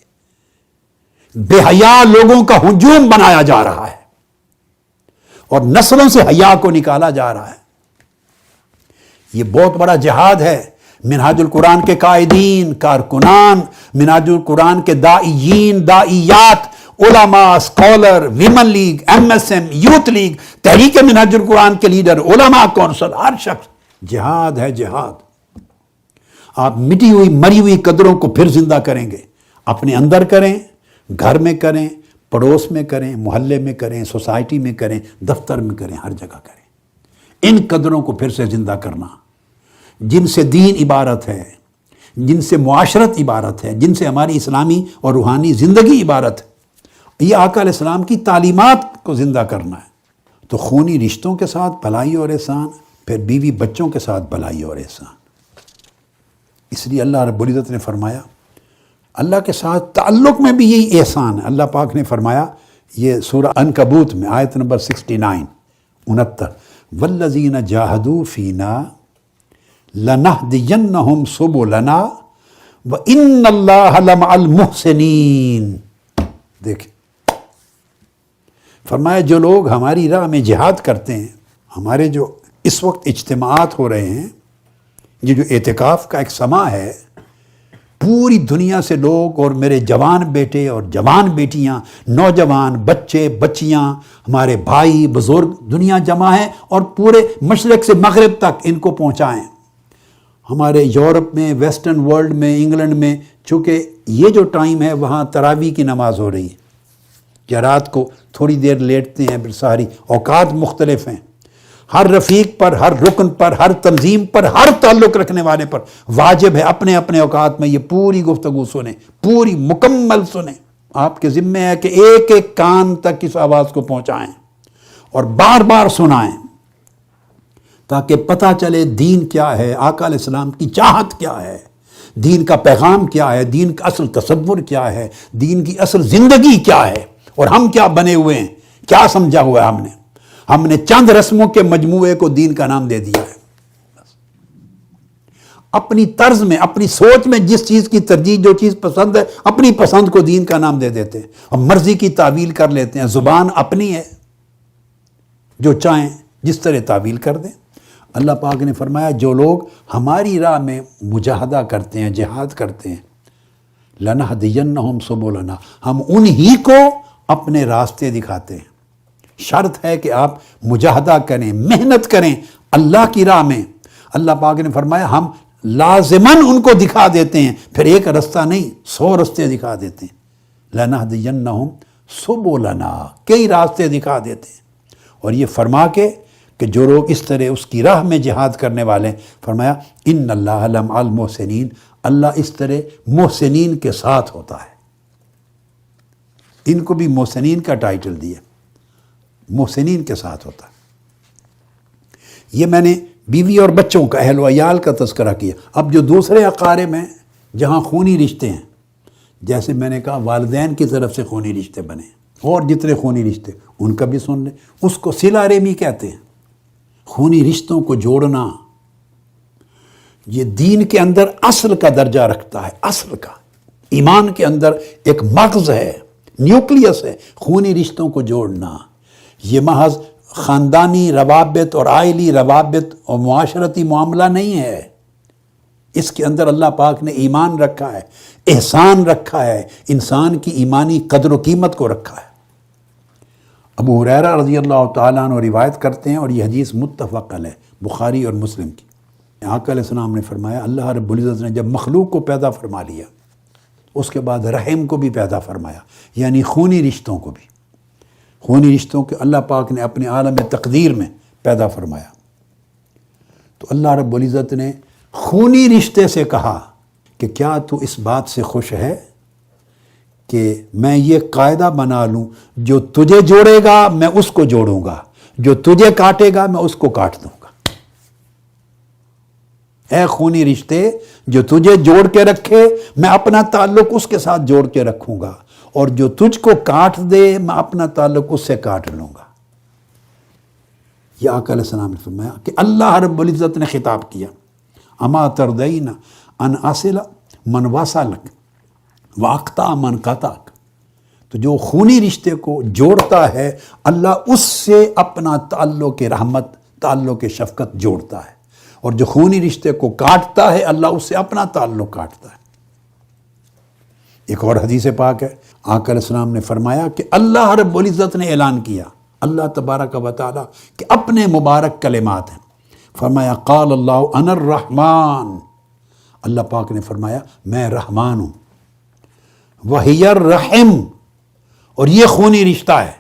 بے حیا لوگوں کا ہجوم بنایا جا رہا ہے اور نسلوں سے حیا کو نکالا جا رہا ہے۔ یہ بہت بڑا جہاد ہے۔ منہاج القرآن کے قائدین، کارکنان، منہاج القرآن کے داعیین، داعیات، علماء، scholar, women league, M S M, youth league, Tehreek Minhaj القرآن کے لیڈر، علماء کونسل، ہر شخص جہاد ہے، جہاد۔ آپ مٹی ہوئی مری ہوئی قدروں کو پھر زندہ کریں گے، اپنے اندر کریں، گھر میں کریں، پڑوس میں کریں، محلے میں کریں، سوسائٹی میں کریں، دفتر میں کریں، ہر جگہ کریں۔ ان قدروں کو پھر سے زندہ کرنا، جن سے دین عبارت ہے، جن سے معاشرت عبارت ہے، جن سے ہماری اسلامی اور روحانی زندگی عبارت ہے، یہ آقا علیہ السلام کی تعلیمات کو زندہ کرنا ہے۔ تو خونی رشتوں کے ساتھ بھلائی اور احسان، پھر بیوی بچوں کے ساتھ بھلائی اور احسان۔ اس لیے اللہ رب العزت نے فرمایا، اللہ کے ساتھ تعلق میں بھی یہی احسان ہے۔ اللہ پاک نے فرمایا، یہ سورہ عنکبوت میں آیت نمبر 69 والذین جاہدوا فینا لنہدینہم سبلنا وان اللہ لمع المحسنین۔ دیکھیں فرمایا جو لوگ ہماری راہ میں جہاد کرتے ہیں، ہمارے جو اس وقت اجتماعات ہو رہے ہیں، یہ جو اعتکاف کا ایک سماں ہے، پوری دنیا سے لوگ اور میرے جوان بیٹے اور جوان بیٹیاں، نوجوان بچے بچیاں، ہمارے بھائی بزرگ، دنیا جمع ہے اور پورے مشرق سے مغرب تک ان کو پہنچائیں۔ ہمارے یورپ میں، ویسٹرن ورلڈ میں، انگلینڈ میں، چونکہ یہ جو ٹائم ہے وہاں تراویح کی نماز ہو رہی ہے، یا رات کو تھوڑی دیر لیٹتے ہیں، پھر ساری اوقات مختلف ہیں۔ ہر رفیق پر، ہر رکن پر، ہر تنظیم پر، ہر تعلق رکھنے والے پر واجب ہے اپنے اپنے اوقات میں یہ پوری گفتگو سنیں، پوری مکمل سنیں۔ آپ کے ذمہ ہے کہ ایک ایک کان تک اس آواز کو پہنچائیں اور بار بار سنائیں، تاکہ پتہ چلے دین کیا ہے، آقا علیہ السلام کی چاہت کیا ہے، دین کا پیغام کیا ہے، دین کا اصل تصور کیا ہے، دین کی اصل زندگی کیا ہے، اور ہم کیا بنے ہوئے ہیں، کیا سمجھا ہوا ہے ہم نے چند رسموں کے مجموعے کو دین کا نام دے دیا ہے۔ اپنی طرز میں، اپنی سوچ میں جس چیز کی ترجیح، جو چیز پسند ہے، اپنی پسند کو دین کا نام دے دیتے ہیں اور مرضی کی تعویل کر لیتے ہیں۔ زبان اپنی ہے، جو چاہیں جس طرح تعویل کر دیں۔ اللہ پاک نے فرمایا جو لوگ ہماری راہ میں مجاہدہ کرتے ہیں، جہاد کرتے ہیں، لَنَهْدِيَنَّهُمْ سُبُلَنَا، ہم انہی کو اپنے راستے دکھاتے ہیں۔ شرط ہے کہ آپ مجاہدہ کریں، محنت کریں اللہ کی راہ میں۔ اللہ پاک نے فرمایا ہم لازماً ان کو دکھا دیتے ہیں، پھر ایک رستہ نہیں 100 رستے دکھا دیتے ہیں۔ لَنَهْدِيَنَّهُمْ سُبُلَنَا، کئی راستے دکھا دیتے ہیں۔ اور یہ فرما کے کہ جو لوگ اس طرح اس کی راہ میں جہاد کرنے والے، فرمایا ان اللہ لمع المحسنین، اللہ اس طرح محسنین کے ساتھ ہوتا ہے۔ ان کو بھی محسنین کا ٹائٹل دیا، محسنین کے ساتھ ہوتا ہے۔ یہ میں نے بیوی اور بچوں کا، اہل و عیال کا تذکرہ کیا۔ اب جو دوسرے اقارب ہیں جہاں خونی رشتے ہیں، جیسے میں نے کہا والدین کی طرف سے خونی رشتے بنے، اور جتنے خونی رشتے ان کا بھی سن لیں، اس کو صلہ رحمی کہتے ہیں۔ خونی رشتوں کو جوڑنا یہ دین کے اندر اصل کا درجہ رکھتا ہے، اصل کا۔ ایمان کے اندر ایک مغز ہے، نیوکلیس ہے، خونی رشتوں کو جوڑنا۔ یہ محض خاندانی روابط اور عائلی روابط اور معاشرتی معاملہ نہیں ہے، اس کے اندر اللہ پاک نے ایمان رکھا ہے، احسان رکھا ہے، انسان کی ایمانی قدر و قیمت کو رکھا ہے۔ ابو ہریرہ رضی اللہ تعالیٰ عنہ روایت کرتے ہیں، اور یہ حدیث متفق علیہ، بخاری اور مسلم کی۔ آقا علیہ السلام نے فرمایا اللہ رب العزت نے جب مخلوق کو پیدا فرما لیا، اس کے بعد رحم کو بھی پیدا فرمایا، یعنی خونی رشتوں کو بھی۔ خونی رشتوں کے اللہ پاک نے اپنے عالم تقدیر میں پیدا فرمایا۔ تو اللہ رب العزت نے خونی رشتے سے کہا کہ کیا تو اس بات سے خوش ہے کہ میں یہ قاعدہ بنا لوں، جو تجھے جوڑے گا میں اس کو جوڑوں گا، جو تجھے کاٹے گا میں اس کو کاٹ دوں گا۔ اے خونی رشتے، جو تجھے جوڑ کے رکھے میں اپنا تعلق اس کے ساتھ جوڑ کے رکھوں گا، اور جو تجھ کو کاٹ دے میں اپنا تعلق اس سے کاٹ لوں گا۔ یہ آقا علیہ السلام نے فرمایا کہ اللہ رب العزت نے خطاب کیا، اما ترضین ان اصل من وصلک واقطع من قطعک، تو جو خونی رشتے کو جوڑتا ہے اللہ اس سے اپنا تعلق رحمت، تعلق شفقت جوڑتا ہے، اور جو خونی رشتے کو کاٹتا ہے اللہ اس سے اپنا تعلق کاٹتا ہے۔ ایک اور حدیث پاک ہے، آقا علیہ السلام نے فرمایا کہ اللہ رب العزت نے اعلان کیا، اللہ تبارک و تعالیٰ کہ اپنے مبارک کلمات ہیں، فرمایا قال اللہ انا الرحمن، اللہ پاک نے فرمایا میں رحمان ہوں، وہی الرحم، اور یہ خونی رشتہ ہے،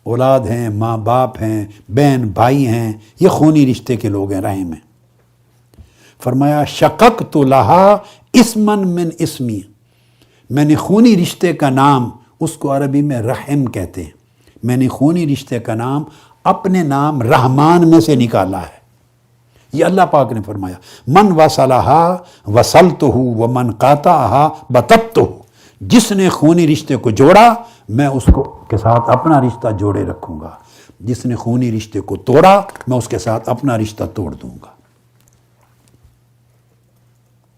اولاد ہیں، ماں باپ ہیں، بہن بھائی ہیں، یہ خونی رشتے کے لوگ ہیں، رحم ہیں۔ فرمایا شققت لہا اسمن من اسمی، میں نے خونی رشتے کا نام، اس کو عربی میں رحم کہتے ہیں، میں نے خونی رشتے کا نام اپنے نام رحمان میں سے نکالا ہے۔ یہ اللہ پاک نے فرمایا من وصلہا وصلتہ ومن قاطعہا بتتہ، جس نے خونی رشتے کو جوڑا میں اس کو کے ساتھ اپنا رشتہ جوڑے رکھوں گا، جس نے خونی رشتے کو توڑا میں اس کے ساتھ اپنا رشتہ توڑ دوں گا۔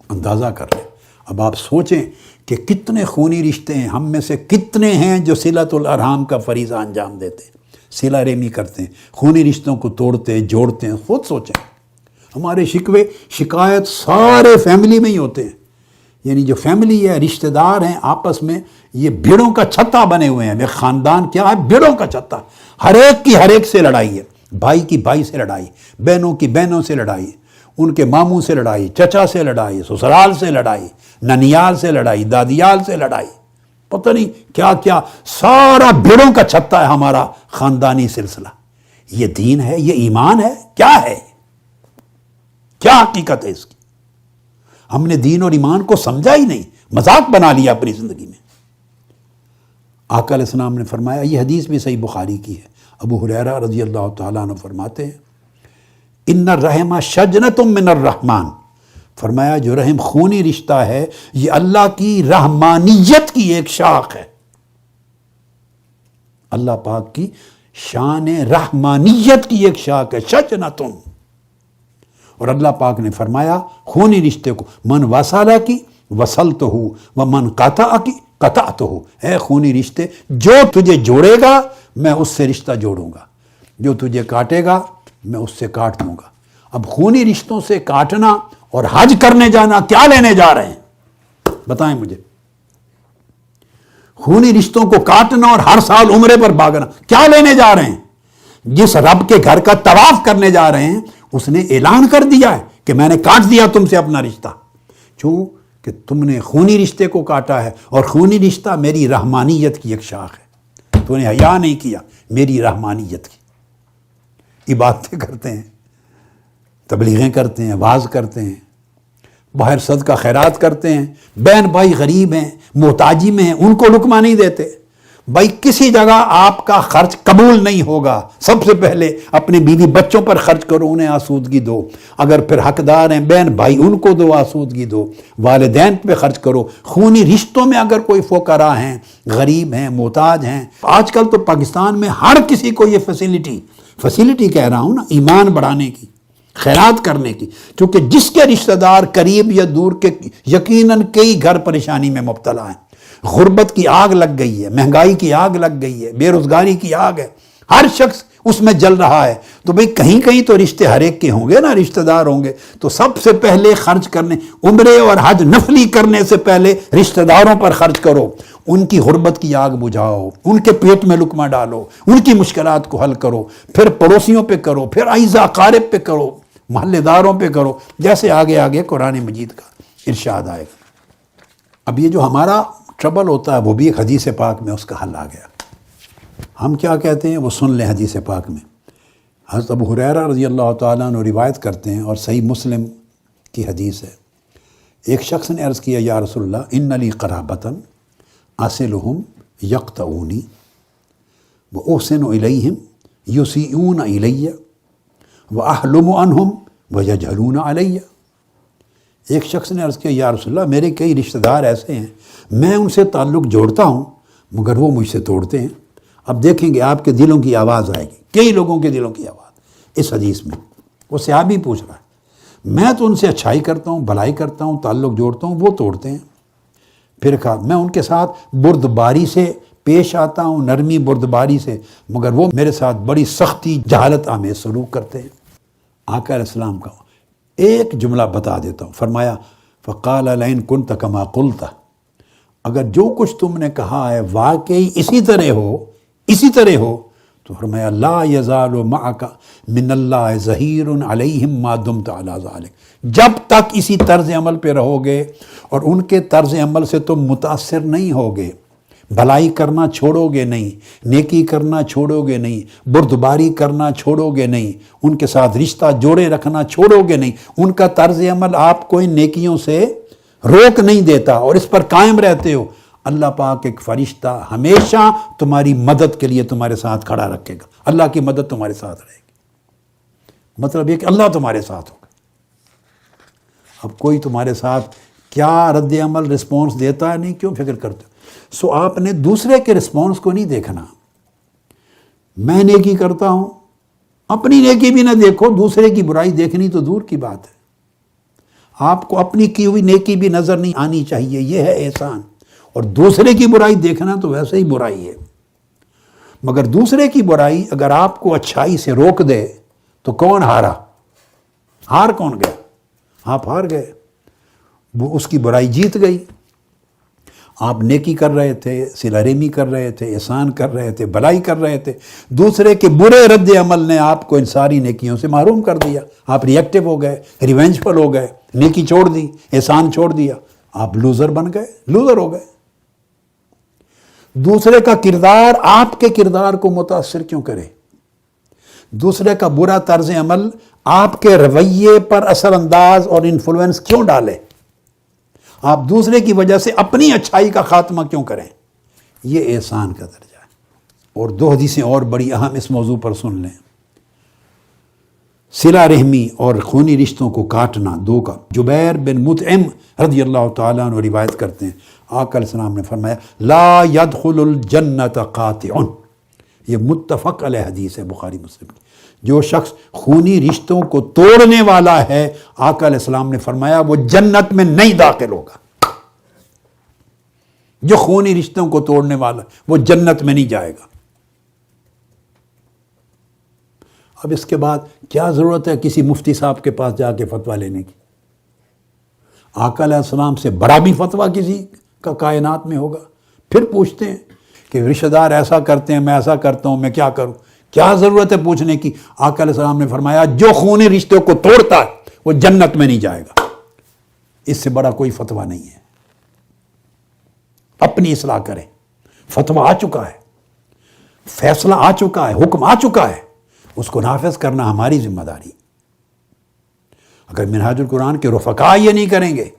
اندازہ کر لیں اب آپ سوچیں کہ کتنے خونی رشتے ہیں، ہم میں سے کتنے ہیں جو صلۃ الارحام کا فریضہ انجام دیتے ہیں، صلہ رحمی کرتے ہیں، خونی رشتوں کو توڑتے ہیں، جوڑتے ہیں. خود سوچیں، ہمارے شکوے شکایت سارے فیملی میں ہی ہوتے ہیں. یعنی جو فیملی ہے، رشتہ دار ہیں، آپس میں یہ بھیڑوں کا چھتا بنے ہوئے ہیں. ایک خاندان کیا ہے؟ بھیڑوں کا چھتا. ہر ایک کی ہر ایک سے لڑائی ہے، بھائی کی بھائی سے لڑائی، بہنوں کی بہنوں سے لڑائی، ان کے ماموں سے لڑائی، چچا سے لڑائی، سسرال سے لڑائی، ننیال سے لڑائی، دادیال سے لڑائی، پتہ نہیں کیا کیا. سارا بھیڑوں کا چھتا ہے ہمارا خاندانی سلسلہ. یہ دین ہے؟ یہ ایمان ہے؟ کیا ہے؟ کیا حقیقت ہے اس کی؟ ہم نے دین اور ایمان کو سمجھا ہی نہیں، مذاق بنا لیا اپنی زندگی میں. آقا علیہ السلام نے فرمایا، یہ حدیث بھی صحیح بخاری کی ہے، ابو ہریرہ رضی اللہ تعالیٰ عنہ فرماتے ہیں، ان الرحم شجنۃ من الرحمن، فرمایا جو رحم خونی رشتہ ہے یہ اللہ کی رحمانیت کی ایک شاخ ہے. اللہ پاک کی شان رحمانیت کی ایک شاخ ہے، شجنۃ. اور اللہ پاک نے فرمایا خونی رشتے کو من وصلہ کی وصلتہ ومن قطع کی قطعتہ. اے خونی رشتے، جو تجھے جوڑے گا میں اس سے رشتہ جوڑوں گا، جو تجھے کاٹے گا میں اس سے کاٹ دوں گا. اب خونی رشتوں سے کاٹنا اور حج کرنے جانا کیا لینے جا رہے ہیں؟ بتائیں مجھے. خونی رشتوں کو کاٹنا اور ہر سال عمرے پر بھاگنا کیا لینے جا رہے ہیں؟ جس رب کے گھر کا طواف کرنے جا رہے ہیں اس نے اعلان کر دیا ہے کہ میں نے کاٹ دیا تم سے اپنا رشتہ، کیوں کہ تم نے خونی رشتے کو کاٹا ہے. اور خونی رشتہ میری رحمانیت کی ایک شاخ ہے. تو نے حیا نہیں کیا میری رحمانیت کی. عبادتیں کرتے ہیں، تبلیغیں کرتے ہیں، واعظ کرتے ہیں، باہر صدقہ خیرات کرتے ہیں، بہن بھائی غریب ہیں، محتاجی میں ہیں، ان کو لقمہ نہیں دیتے. بھائی کسی جگہ آپ کا خرچ قبول نہیں ہوگا. سب سے پہلے اپنے بیوی بچوں پر خرچ کرو، انہیں آسودگی دو. اگر پھر حقدار ہیں بہن بھائی ان کو دو، آسودگی دو. والدین پہ خرچ کرو. خونی رشتوں میں اگر کوئی فقراء ہیں، غریب ہیں، محتاج ہیں، آج کل تو پاکستان میں ہر کسی کو یہ فیسلٹی کہہ رہا ہوں نا، ایمان بڑھانے کی، خیرات کرنے کی. کیونکہ جس کے رشتہ دار قریب یا دور کے یقیناً کئی گھر پریشانی میں مبتلا ہیں. غربت کی آگ لگ گئی ہے، مہنگائی کی آگ لگ گئی ہے، بے روزگاری کی آگ ہے، ہر شخص اس میں جل رہا ہے. تو بھئی کہیں کہیں تو رشتے ہر ایک کے ہوں گے نا، رشتہ دار ہوں گے. تو سب سے پہلے خرچ کرنے، عمرے اور حج نفلی کرنے سے پہلے رشتہ داروں پر خرچ کرو. ان کی غربت کی آگ بجھاؤ، ان کے پیٹ میں لقمہ ڈالو، ان کی مشکلات کو حل کرو. پھر پڑوسیوں پہ کرو، پھر اعزا اقارب پہ کرو، محلے داروں پہ کرو، جیسے آگے آگے قرآن مجید کا ارشاد آئے گا. اب یہ جو ہمارا ٹربل ہوتا ہے وہ بھی ایک حدیث پاک میں اس کا حل آ گیا. ہم کیا کہتے ہیں وہ سن لیں. حدیث پاک میں حضرت ابو ہریرہ رضی اللہ تعالیٰ عنہ روایت کرتے ہیں، اور صحیح مسلم کی حدیث ہے. ایک شخص نے عرض کیا، یا رسول اللہ ان لی قرابۃ اصلہم یقطعونی واحسن الیہم یسیئون الی واحلم عنہم ویجہلون علی. ایک شخص نے عرض کیا، یا رسول اللہ میرے کئی رشتہ دار ایسے ہیں، میں ان سے تعلق جوڑتا ہوں مگر وہ مجھ سے توڑتے ہیں. اب دیکھیں گے آپ کے دلوں کی آواز آئے گی، کئی لوگوں کے دلوں کی آواز اس حدیث میں. وہ صحابی پوچھ رہا ہے، میں تو ان سے اچھائی کرتا ہوں، بھلائی کرتا ہوں، تعلق جوڑتا ہوں، وہ توڑتے ہیں. پھر کہا میں ان کے ساتھ بردباری سے پیش آتا ہوں، نرمی بردباری سے، مگر وہ میرے ساتھ بڑی سختی جہالت آمیز سلوک کرتے ہیں. آقا علیہ السلام کا ایک جملہ بتا دیتا ہوں. فرمایا فقال لئن كنت كما قلت، اگر جو کچھ تم نے کہا ہے واقعی اسی طرح ہو تو فرمایا لا یزال معک من اللہ ظہیر علیہم ما دمت علی ذلک. جب تک اسی طرز عمل پہ رہو گے اور ان کے طرز عمل سے تم متاثر نہیں ہوگے، بھلائی کرنا چھوڑو گے نہیں، نیکی کرنا چھوڑو گے نہیں، بردباری کرنا چھوڑو گے نہیں، ان کے ساتھ رشتہ جوڑے رکھنا چھوڑو گے نہیں، ان کا طرز عمل آپ کو ان نیکیوں سے روک نہیں دیتا اور اس پر قائم رہتے ہو، اللہ پاک ایک فرشتہ ہمیشہ تمہاری مدد کے لیے تمہارے ساتھ کھڑا رکھے گا. اللہ کی مدد تمہارے ساتھ رہے گی. مطلب یہ کہ اللہ تمہارے ساتھ ہوگا. اب کوئی تمہارے ساتھ کیا رد عمل رسپانس دیتا ہے نہیں، کیوں فکر کرتے ہو. سو آپ نے دوسرے کے رسپانس کو نہیں دیکھنا. میں نیکی کرتا ہوں، اپنی نیکی بھی نہ دیکھو، دوسرے کی برائی دیکھنی تو دور کی بات ہے. آپ کو اپنی کی ہوئی نیکی بھی نظر نہیں آنی چاہیے، یہ ہے احسان۔ اور دوسرے کی برائی دیکھنا تو ویسے ہی برائی ہے، مگر دوسرے کی برائی اگر آپ کو اچھائی سے روک دے تو کون ہارا؟ ہار کون گیا؟ آپ ہار گئے، وہ اس کی برائی جیت گئی۔ آپ نیکی کر رہے تھے، صلہ رحمی کر رہے تھے، احسان کر رہے تھے، بھلائی کر رہے تھے، دوسرے کے برے رد عمل نے آپ کو ان ساری نیکیوں سے محروم کر دیا۔ آپ ری ایکٹیو ہو گئے، ریونجفل ہو گئے، نیکی چھوڑ دی، احسان چھوڑ دیا، آپ لوزر بن گئے، لوزر ہو گئے۔ دوسرے کا کردار آپ کے کردار کو متاثر کیوں کرے؟ دوسرے کا برا طرز عمل آپ کے رویے پر اثر انداز اور انفلوئنس کیوں ڈالے؟ آپ دوسرے کی وجہ سے اپنی اچھائی کا خاتمہ کیوں کریں؟ یہ احسان کا درجہ ہے۔ اور دو حدیثیں اور بڑی اہم اس موضوع پر سن لیں۔ صلہ رحمی اور خونی رشتوں کو کاٹنا، دو کا۔ جبیر بن مطعم رضی اللہ تعالیٰ عنہ روایت کرتے ہیں، آقا علیہ السلام نے فرمایا لا يدخل الجنت قاطع، یہ متفق علیہ حدیث ہے بخاری مسلم کی۔ جو شخص خونی رشتوں کو توڑنے والا ہے، آقا علیہ السلام نے فرمایا وہ جنت میں نہیں داخل ہوگا۔ جو خونی رشتوں کو توڑنے والا وہ جنت میں نہیں جائے گا۔ اب اس کے بعد کیا ضرورت ہے کسی مفتی صاحب کے پاس جا کے فتویٰ لینے کی؟ آقا علیہ السلام سے بڑا بھی فتویٰ کسی کا کائنات میں ہوگا؟ پھر پوچھتے ہیں کہ رشتہ دار ایسا کرتے ہیں، میں ایسا کرتا ہوں، میں کیا کروں؟ کیا ضرورت ہے پوچھنے کی؟ آقا علیہ السلام نے فرمایا جو خونی رشتوں کو توڑتا ہے وہ جنت میں نہیں جائے گا۔ اس سے بڑا کوئی فتویٰ نہیں ہے۔ اپنی اصلاح کریں، فتویٰ آ چکا ہے، فیصلہ آ چکا ہے، حکم آ چکا ہے، اس کو نافذ کرنا ہماری ذمہ داری۔ اگر منہاج القرآن کے رفقا یہ نہیں کریں گے،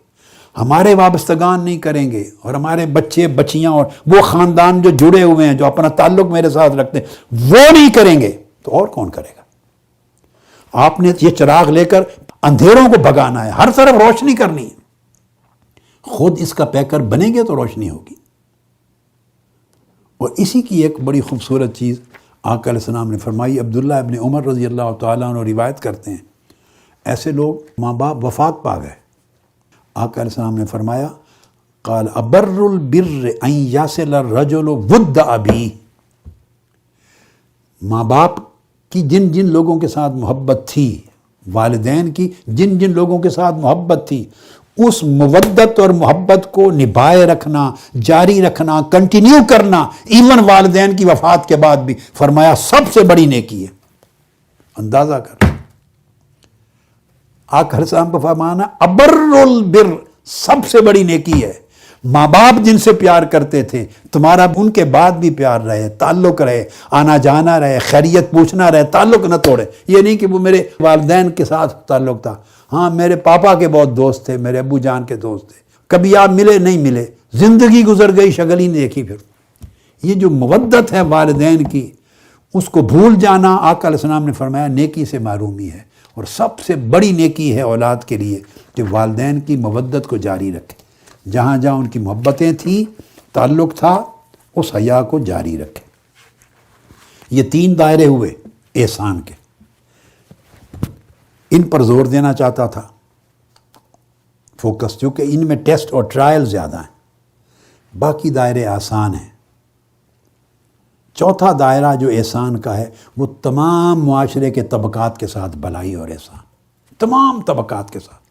ہمارے وابستگان نہیں کریں گے، اور ہمارے بچے بچیاں اور وہ خاندان جو جڑے ہوئے ہیں، جو اپنا تعلق میرے ساتھ رکھتے ہیں، وہ نہیں کریں گے تو اور کون کرے گا؟ آپ نے یہ چراغ لے کر اندھیروں کو بھگانا ہے، ہر طرف روشنی کرنی ہے۔ خود اس کا پیکر بنیں گے تو روشنی ہوگی۔ اور اسی کی ایک بڑی خوبصورت چیز آقا علیہ السلام نے فرمائی، عبداللہ ابن عمر رضی اللہ تعالیٰ عنہ روایت کرتے ہیں، ایسے لوگ ماں باپ وفات پا گئے، آقا علیہ السلام نے فرمایا قال ابر البر ان یصل الرجل ود ابی، ماں باپ کی جن جن لوگوں کے ساتھ محبت تھی، والدین کی جن جن لوگوں کے ساتھ محبت تھی، اس مودت اور محبت کو نبھائے رکھنا، جاری رکھنا، کنٹینیو کرنا، ایون والدین کی وفات کے بعد بھی، فرمایا سب سے بڑی نیکی ہے۔ اندازہ کر، آقا السلام کا فرمانا ابر البر سب سے بڑی نیکی ہے۔ ماں باپ جن سے پیار کرتے تھے، تمہارا ان کے بعد بھی پیار رہے، تعلق رہے، آنا جانا رہے، خیریت پوچھنا رہے، تعلق نہ توڑے۔ یہ نہیں کہ وہ میرے والدین کے ساتھ تعلق تھا، ہاں میرے پاپا کے بہت دوست تھے، میرے ابو جان کے دوست تھے، کبھی آپ ملے نہیں ملے، زندگی گزر گئی، شکل ہی نہیں دیکھی۔ پھر یہ جو مودت ہے والدین کی، اس کو بھول جانا، آقا علیہ السلام نے فرمایا نیکی سے محرومی ہے۔ اور سب سے بڑی نیکی ہے اولاد کے لیے کہ والدین کی مودت کو جاری رکھے، جہاں جہاں ان کی محبتیں تھیں، تعلق تھا، اس حیا کو جاری رکھے۔ یہ 3 دائرے ہوئے احسان کے، ان پر زور دینا چاہتا تھا فوکس، کیونکہ ان میں ٹیسٹ اور ٹرائل زیادہ ہیں، باقی دائرے آسان ہیں۔ چوتھا دائرہ جو احسان کا ہے وہ تمام معاشرے کے طبقات کے ساتھ بھلائی اور احسان، تمام طبقات کے ساتھ،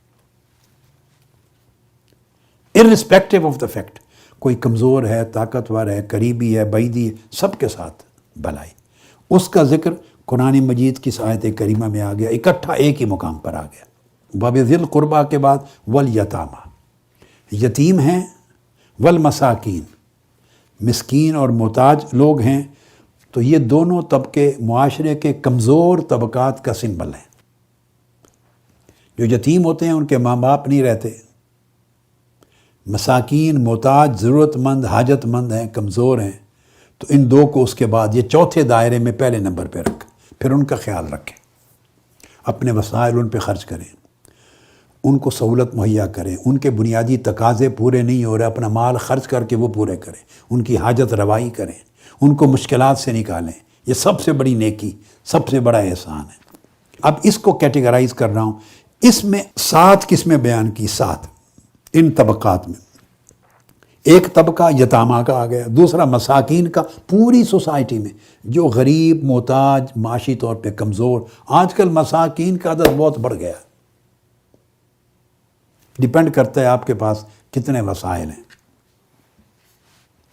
irrespective of the fact، کوئی کمزور ہے، طاقتور ہے، قریبی ہے، بعیدی ہے، سب کے ساتھ بھلائی۔ اس کا ذکر قرآن مجید کی آیت کریمہ میں آ گیا، اکٹھا ایک ہی مقام پر آ گیا۔ وَبِذِی الْقُرْبَىٰ کے بعد وَالْیَتَامَىٰ، یتیم ہیں، وَالْمَسَاکِین، مسکین اور محتاج لوگ ہیں۔ تو یہ دونوں طبقے معاشرے کے کمزور طبقات کا سمبل ہیں۔ جو یتیم ہوتے ہیں ان کے ماں باپ نہیں رہتے، مساکین، محتاج، ضرورت مند، حاجت مند ہیں، کمزور ہیں، تو ان دو کو اس کے بعد یہ چوتھے دائرے میں پہلے نمبر پہ رکھ، پھر ان کا خیال رکھیں، اپنے وسائل ان پہ خرچ کریں، ان کو سہولت مہیا کریں، ان کے بنیادی تقاضے پورے نہیں ہو رہے، اپنا مال خرچ کر کے وہ پورے کریں، ان کی حاجت روائی کریں، ان کو مشکلات سے نکالیں۔ یہ سب سے بڑی نیکی، سب سے بڑا احسان ہے۔ اب اس کو کیٹیگرائز کر رہا ہوں، اس میں 7 قسمیں بیان کی، 7 ان طبقات میں۔ ایک طبقہ یتامہ کا آ گیا، دوسرا مساکین کا، پوری سوسائٹی میں جو غریب، محتاج، معاشی طور پہ کمزور۔ آج کل مساکین کا عدد بہت بڑھ گیا، ڈیپینڈ کرتا ہے آپ کے پاس کتنے وسائل ہیں،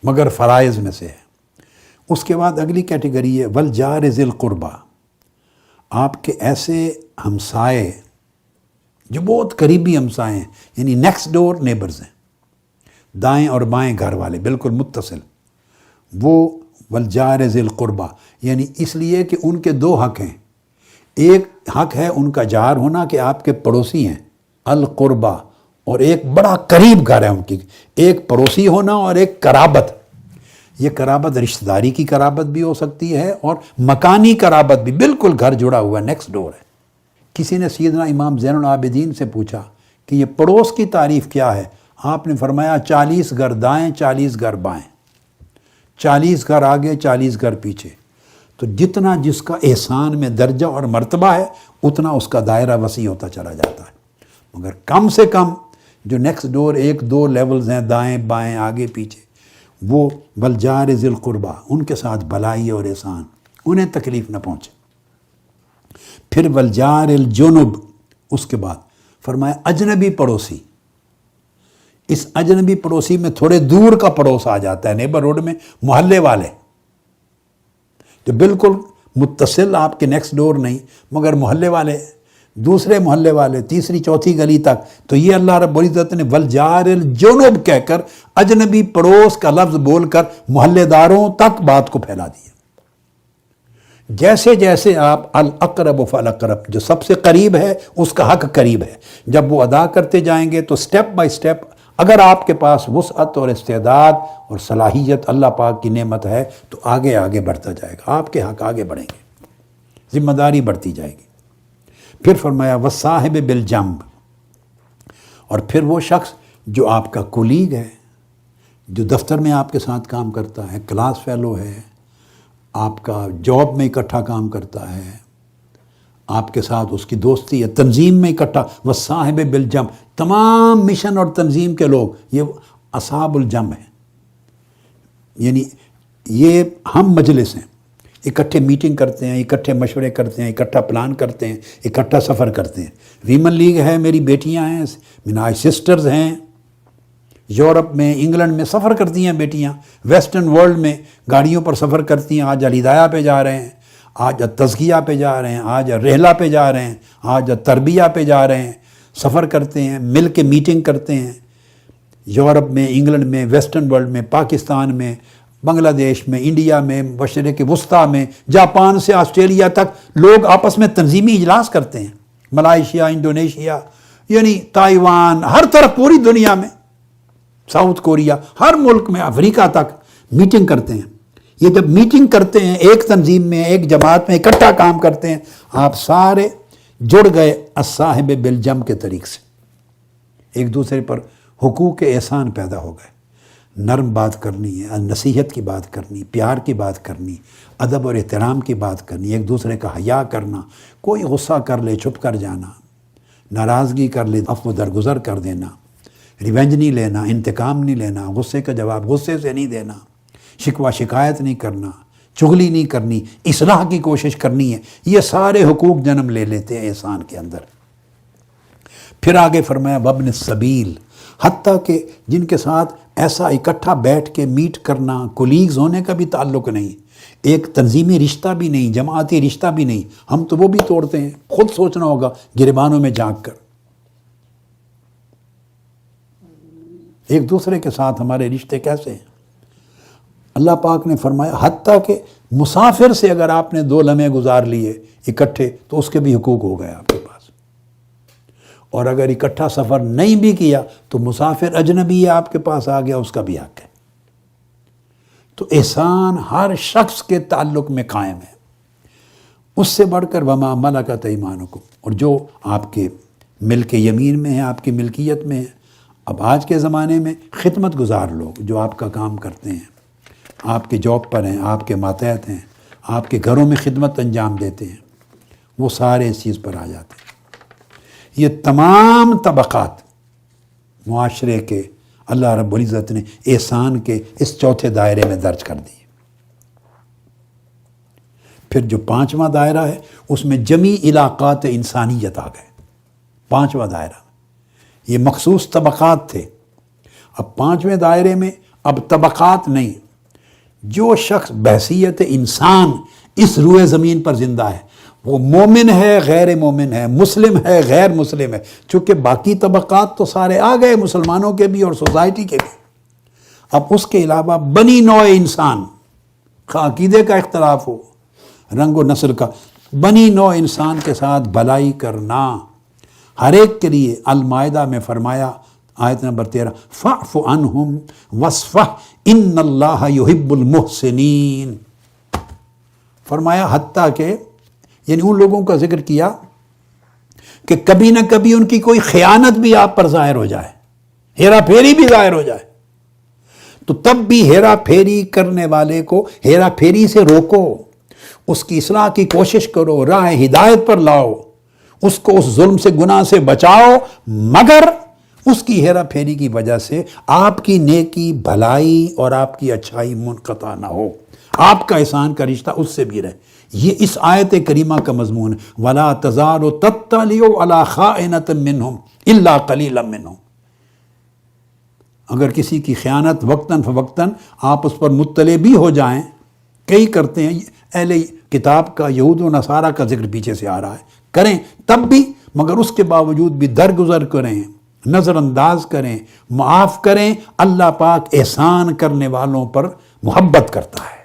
مگر فرائض میں سے ہے۔ اس کے بعد اگلی کیٹیگری ہے والجار ذی القربہ، آپ کے ایسے ہمسائے جو بہت قریبی ہمسائے ہیں، یعنی نیکسٹ ڈور نیبرز ہیں، دائیں اور بائیں گھر والے بالکل متصل، وہ والجار ذی القربہ، یعنی اس لیے کہ ان کے 2 حق ہیں۔ ایک حق ہے ان کا جار ہونا کہ آپ کے پڑوسی ہیں، القربہ، اور ایک بڑا قریب گھر ہے ان کی، ایک پڑوسی ہونا اور ایک قرابت۔ یہ قرابت رشتہ داری کی قرابت بھی ہو سکتی ہے اور مکانی قرابت بھی، بالکل گھر جڑا ہوا نیکسٹ ڈور ہے۔ کسی نے سیدنا امام زین العابدین سے پوچھا کہ یہ پڑوس کی تعریف کیا ہے؟ آپ نے فرمایا 40 گھر دائیں، 40 گھر بائیں، 40 گھر آگے، 40 گھر پیچھے۔ تو جتنا جس کا احسان میں درجہ اور مرتبہ ہے اتنا اس کا دائرہ وسیع ہوتا چلا جاتا ہے، مگر کم سے کم جو نیکسٹ ڈور 1-2 لیولز ہیں، دائیں بائیں آگے پیچھے، وہ والجار ذی القربہ، ان کے ساتھ بھلائی اور احسان، انہیں تکلیف نہ پہنچے۔ پھر والجار الجنب، اس کے بعد فرمایا اجنبی پڑوسی۔ اس اجنبی پڑوسی میں تھوڑے دور کا پڑوس آ جاتا ہے، نیبرہڈ میں محلے والے جو بالکل متصل آپ کے نیکسٹ ڈور نہیں، مگر محلے والے، دوسرے محلے والے، تیسری چوتھی گلی تک۔ تو یہ اللہ رب العزت نے والجار الجنب کہہ کر، اجنبی پڑوس کا لفظ بول کر محلے داروں تک بات کو پھیلا دیا۔ جیسے جیسے آپ الاقرب فالاقرب، جو سب سے قریب ہے اس کا حق قریب ہے، جب وہ ادا کرتے جائیں گے تو سٹیپ بائی سٹیپ، اگر آپ کے پاس وسعت اور استعداد اور صلاحیت اللہ پاک کی نعمت ہے تو آگے آگے بڑھتا جائے گا، آپ کے حق آگے بڑھیں گے، ذمہ داری بڑھتی جائے گی۔ پھر فرمایا والصاحب بالجنب، اور پھر وہ شخص جو آپ کا کولیگ ہے، جو دفتر میں آپ کے ساتھ کام کرتا ہے، کلاس فیلو ہے، آپ کا جاب میں اکٹھا کام کرتا ہے، آپ کے ساتھ اس کی دوستی ہے، تنظیم میں اکٹھا، والصاحب بالجنب، تمام مشن اور تنظیم کے لوگ یہ اصحاب الجنب ہیں، یعنی یہ ہم مجلس ہیں، اکٹھے میٹنگ کرتے ہیں، اکٹھے مشورے کرتے ہیں، اکٹھا پلان کرتے ہیں، اکٹھا سفر کرتے ہیں۔ ویمن لیگ ہے، میری بیٹیاں ہیں، میناج سسٹرز ہیں، یورپ میں، انگلینڈ میں سفر کرتی ہیں بیٹیاں، ویسٹرن ورلڈ میں گاڑیوں پر سفر کرتی ہیں، آج الہدایہ پہ جا رہے ہیں، آج تزکیہ پہ جا رہے ہیں، آج رحلہ پہ جا رہے ہیں، آج تربیہ پہ جا رہے ہیں، سفر کرتے ہیں، مل کے میٹنگ کرتے ہیں، یورپ میں، انگلینڈ میں، ویسٹرن ورلڈ میں، پاکستان میں، بنگلہ دیش میں، انڈیا میں، مشرق وسطیٰ میں، جاپان سے آسٹریلیا تک لوگ آپس میں تنظیمی اجلاس کرتے ہیں، ملائیشیا، انڈونیشیا، یعنی تائیوان، ہر طرف پوری دنیا میں، ساؤتھ کوریا، ہر ملک میں، افریقہ تک میٹنگ کرتے ہیں۔ یہ جب میٹنگ کرتے ہیں ایک تنظیم میں، ایک جماعت میں اکٹھا کام کرتے ہیں، آپ سارے جڑ گئے الصاحب بالجنب کے طریق سے، ایک دوسرے پر حقوق احسان پیدا ہو گئے، نرم بات کرنی ہے، نصیحت کی بات کرنی، پیار کی بات کرنی، ادب اور احترام کی بات کرنی، ایک دوسرے کا حیا کرنا، کوئی غصہ کر لے چھپ کر جانا، ناراضگی کر لے عفو درگزر کر دینا، ریونج نہیں لینا، انتقام نہیں لینا، غصے کا جواب غصے سے نہیں دینا، شکوہ شکایت نہیں کرنا، چغلی نہیں کرنی، اصلاح کی کوشش کرنی ہے، یہ سارے حقوق جنم لے لیتے ہیں احسان کے اندر۔ پھر آگے فرمایا وابن السبیل، حتیٰ کہ جن کے ساتھ ایسا اکٹھا بیٹھ کے میٹ کرنا، کولیگز ہونے کا بھی تعلق نہیں، ایک تنظیمی رشتہ بھی نہیں، جماعتی رشتہ بھی نہیں، ہم تو وہ بھی توڑتے ہیں، خود سوچنا ہوگا گریبانوں میں جھانک کر، ایک دوسرے کے ساتھ ہمارے رشتے کیسے ہیں۔ اللہ پاک نے فرمایا حتیٰ کہ مسافر سے اگر آپ نے 2 لمحے گزار لیے اکٹھے تو اس کے بھی حقوق ہو گئے آپ کے پاس، اور اگر اکٹھا سفر نہیں بھی کیا تو مسافر اجنبی ہے آپ کے پاس آ گیا، اس کا بھی حق ہے۔ تو احسان ہر شخص کے تعلق میں قائم ہے، اس سے بڑھ کر وما ملکت ایمانکم، اور جو آپ کے ملک یمین میں ہے، آپ کی ملکیت میں ہے۔ اب آج کے زمانے میں خدمت گزار لوگ جو آپ کا کام کرتے ہیں، آپ کے جاب پر ہیں، آپ کے ماتحت ہیں، آپ کے گھروں میں خدمت انجام دیتے ہیں، وہ سارے اس چیز پر آ جاتے ہیں۔ یہ تمام طبقات معاشرے کے اللہ رب العزت نے احسان کے اس چوتھے دائرے میں درج کر دی۔ پھر جو پانچواں دائرہ ہے اس میں جمی علاقات انسانیت آ گئے۔ پانچواں دائرہ یہ مخصوص طبقات تھے، اب پانچویں دائرے میں اب طبقات نہیں، جو شخص بحیثیت انسان اس روئے زمین پر زندہ ہے، وہ مومن ہے غیر مومن ہے، مسلم ہے غیر مسلم ہے، چونکہ باقی طبقات تو سارے آ گئے، مسلمانوں کے بھی اور سوسائٹی کے بھی۔ اب اس کے علاوہ بنی نوع انسان، عقیدے کا اختلاف ہو، رنگ و نسل کا، بنی نوع انسان کے ساتھ بھلائی کرنا ہر ایک کے لیے۔ المائدہ میں فرمایا آیت نمبر 13 فَاعْفُ عَنْهُمْ وَاصْفَحْ إِنَّ اللَّهَ يُحِبُّ الْمُحْسِنِينَ، فرمایا حتیٰ کہ یعنی ان لوگوں کا ذکر کیا کہ کبھی نہ کبھی ان کی کوئی خیانت بھی آپ پر ظاہر ہو جائے، ہیرا پھیری بھی ظاہر ہو جائے، تو تب بھی ہیرا پھیری کرنے والے کو ہیرا پھیری سے روکو، اس کی اصلاح کی کوشش کرو، راہ ہدایت پر لاؤ، اس کو اس ظلم سے گناہ سے بچاؤ، مگر اس کی ہیرا پھیری کی وجہ سے آپ کی نیکی بھلائی اور آپ کی اچھائی منقطع نہ ہو، آپ کا احسان کا رشتہ اس سے بھی رہے۔ یہ اس آیت کریمہ کا مضمون ہے، وَلَا تَزَالُ تَطَّلِعُ عَلَىٰ خَائِنَةٍ مِّنْهُمْ إِلَّا قَلِيلًا مِّنْهُمْ، اگر کسی کی خیانت وقتاً فوقتاً آپ اس پر مطلع بھی ہو جائیں، کئی کرتے ہیں، اہل کتاب کا یہود و نصارہ کا ذکر پیچھے سے آ رہا ہے، کریں تب بھی، مگر اس کے باوجود بھی درگزر کریں، نظر انداز کریں، معاف کریں، اللہ پاک احسان کرنے والوں پر محبت کرتا ہے۔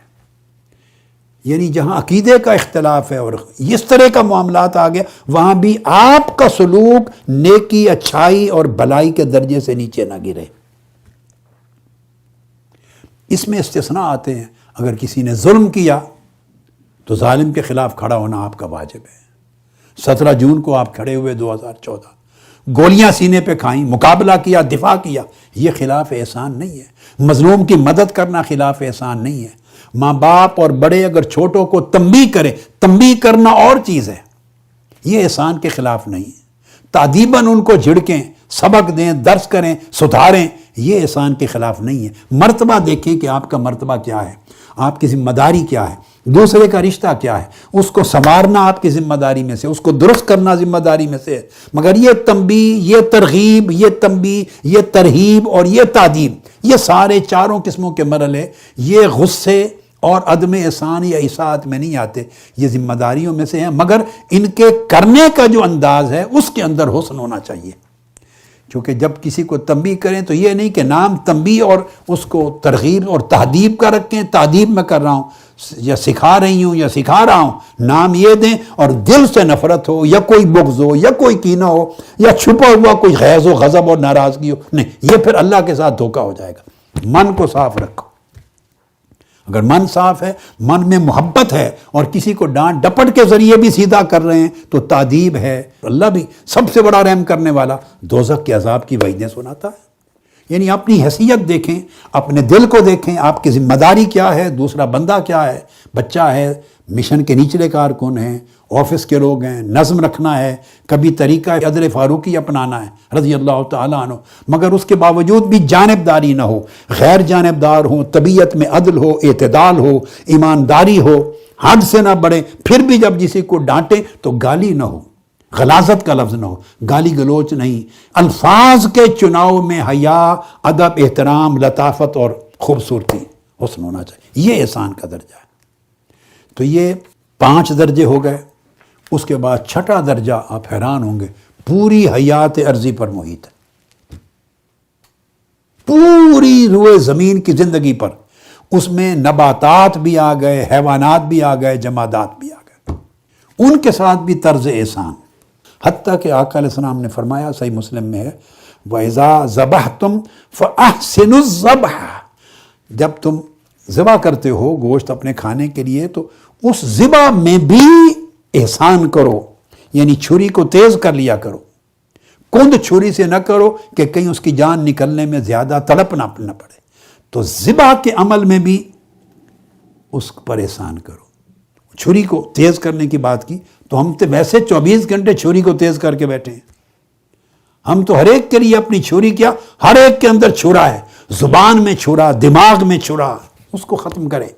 یعنی جہاں عقیدے کا اختلاف ہے اور اس طرح کا معاملات آ گیا، وہاں بھی آپ کا سلوک نیکی، اچھائی اور بھلائی کے درجے سے نیچے نہ گرے۔ اس میں استثناء آتے ہیں، اگر کسی نے ظلم کیا تو ظالم کے خلاف کھڑا ہونا آپ کا واجب ہے۔ 17 جون کو آپ کھڑے ہوئے 2014، گولیاں سینے پہ کھائیں، مقابلہ کیا، دفاع کیا، یہ خلاف احسان نہیں ہے۔ مظلوم کی مدد کرنا خلاف احسان نہیں ہے۔ ماں باپ اور بڑے اگر چھوٹوں کو تنبیہ کریں، تنبیہ کرنا اور چیز ہے، یہ احسان کے خلاف نہیں ہے۔ تادیباً ان کو جھڑکیں، سبق دیں، درس کریں، سدھاریں، یہ احسان کے خلاف نہیں ہے۔ مرتبہ دیکھیں کہ آپ کا مرتبہ کیا ہے، آپ کی ذمہ داری کیا ہے، دوسرے کا رشتہ کیا ہے، اس کو سنوارنا آپ کی ذمہ داری میں سے، اس کو درست کرنا ذمہ داری میں سے ہے۔ مگر یہ تنبیہ، یہ ترغیب، یہ تنبیہ، یہ ترہیب اور یہ تادیب، یہ سارے چاروں قسموں کے مرحلے یہ غصے اور عدم احسان یا اساءت میں نہیں آتے، یہ ذمہ داریوں میں سے ہیں، مگر ان کے کرنے کا جو انداز ہے اس کے اندر حسن ہونا چاہیے۔ چونکہ جب کسی کو تنبیہ کریں تو یہ نہیں کہ نام تنبیہ اور اس کو ترغیب اور تہذیب کا رکھیں، تہذیب میں کر رہا ہوں یا سکھا رہی ہوں یا سکھا رہا ہوں، نام یہ دیں اور دل سے نفرت ہو یا کوئی بغض ہو یا کوئی کینہ ہو یا چھپا ہوا کوئی غیظ و غضب اور ناراضگی ہو، نہیں، یہ پھر اللہ کے ساتھ دھوکہ ہو جائے گا۔ من کو صاف رکھو، اگر من صاف ہے، من میں محبت ہے اور کسی کو ڈانٹ ڈپٹ کے ذریعے بھی سیدھا کر رہے ہیں تو تادیب ہے۔ اللہ بھی سب سے بڑا رحم کرنے والا دوزخ کے عذاب کی وعیدیں سناتا ہے۔ یعنی اپنی حیثیت دیکھیں، اپنے دل کو دیکھیں، آپ کی ذمہ داری کیا ہے، دوسرا بندہ کیا ہے، بچہ ہے، مشن کے نچلے کارکن ہیں، آفس کے لوگ ہیں، نظم رکھنا ہے، کبھی طریقہ عدل فاروقی اپنانا ہے رضی اللہ تعالیٰ عنہ، مگر اس کے باوجود بھی جانبداری نہ ہو، غیر جانبدار ہو، طبیعت میں عدل ہو، اعتدال ہو، ایمانداری ہو، حد سے نہ بڑھے، پھر بھی جب کسی کو ڈانٹیں تو گالی نہ ہو، غلاظت کا لفظ نہ ہو، گالی گلوچ نہیں، الفاظ کے چناؤ میں حیا، ادب، احترام، لطافت اور خوبصورتی، حسن ہونا چاہیے، یہ احسان کا درجہ ہے۔ تو یہ 5 درجے ہو گئے۔ اس کے بعد 6واں درجہ، آپ حیران ہوں گے، پوری حیات عرضی پر محیط ہے، پوری روئے زمین کی زندگی پر، اس میں نباتات بھی آ گئے، حیوانات بھی آ گئے، جمادات بھی آ گئے، ان کے ساتھ بھی طرز احسان، حتیٰ کہ آقا علیہ السلام نے فرمایا، صحیح مسلم میں ہے، وَإِذَا ذَبَحْتُمْ فَأَحْسِنُوا الذَّبْحَ، جب تم ذبح کرتے ہو گوشت اپنے کھانے کے لیے تو اس ذبح میں بھی احسان کرو، یعنی چھری کو تیز کر لیا کرو، کند چھری سے نہ کرو کہ کہیں اس کی جان نکلنے میں زیادہ تڑپ نہ پڑے، تو ذبح کے عمل میں بھی اس پر احسان کرو۔ چھری کو تیز کرنے کی بات کی تو ہم تو ویسے 24 گھنٹے چھری کو تیز کر کے بیٹھے ہیں، ہم تو ہر ایک کے لیے اپنی چھری کیا، ہر ایک کے اندر چھرا ہے، زبان میں چھرا، دماغ میں چھرا، اس کو ختم کریں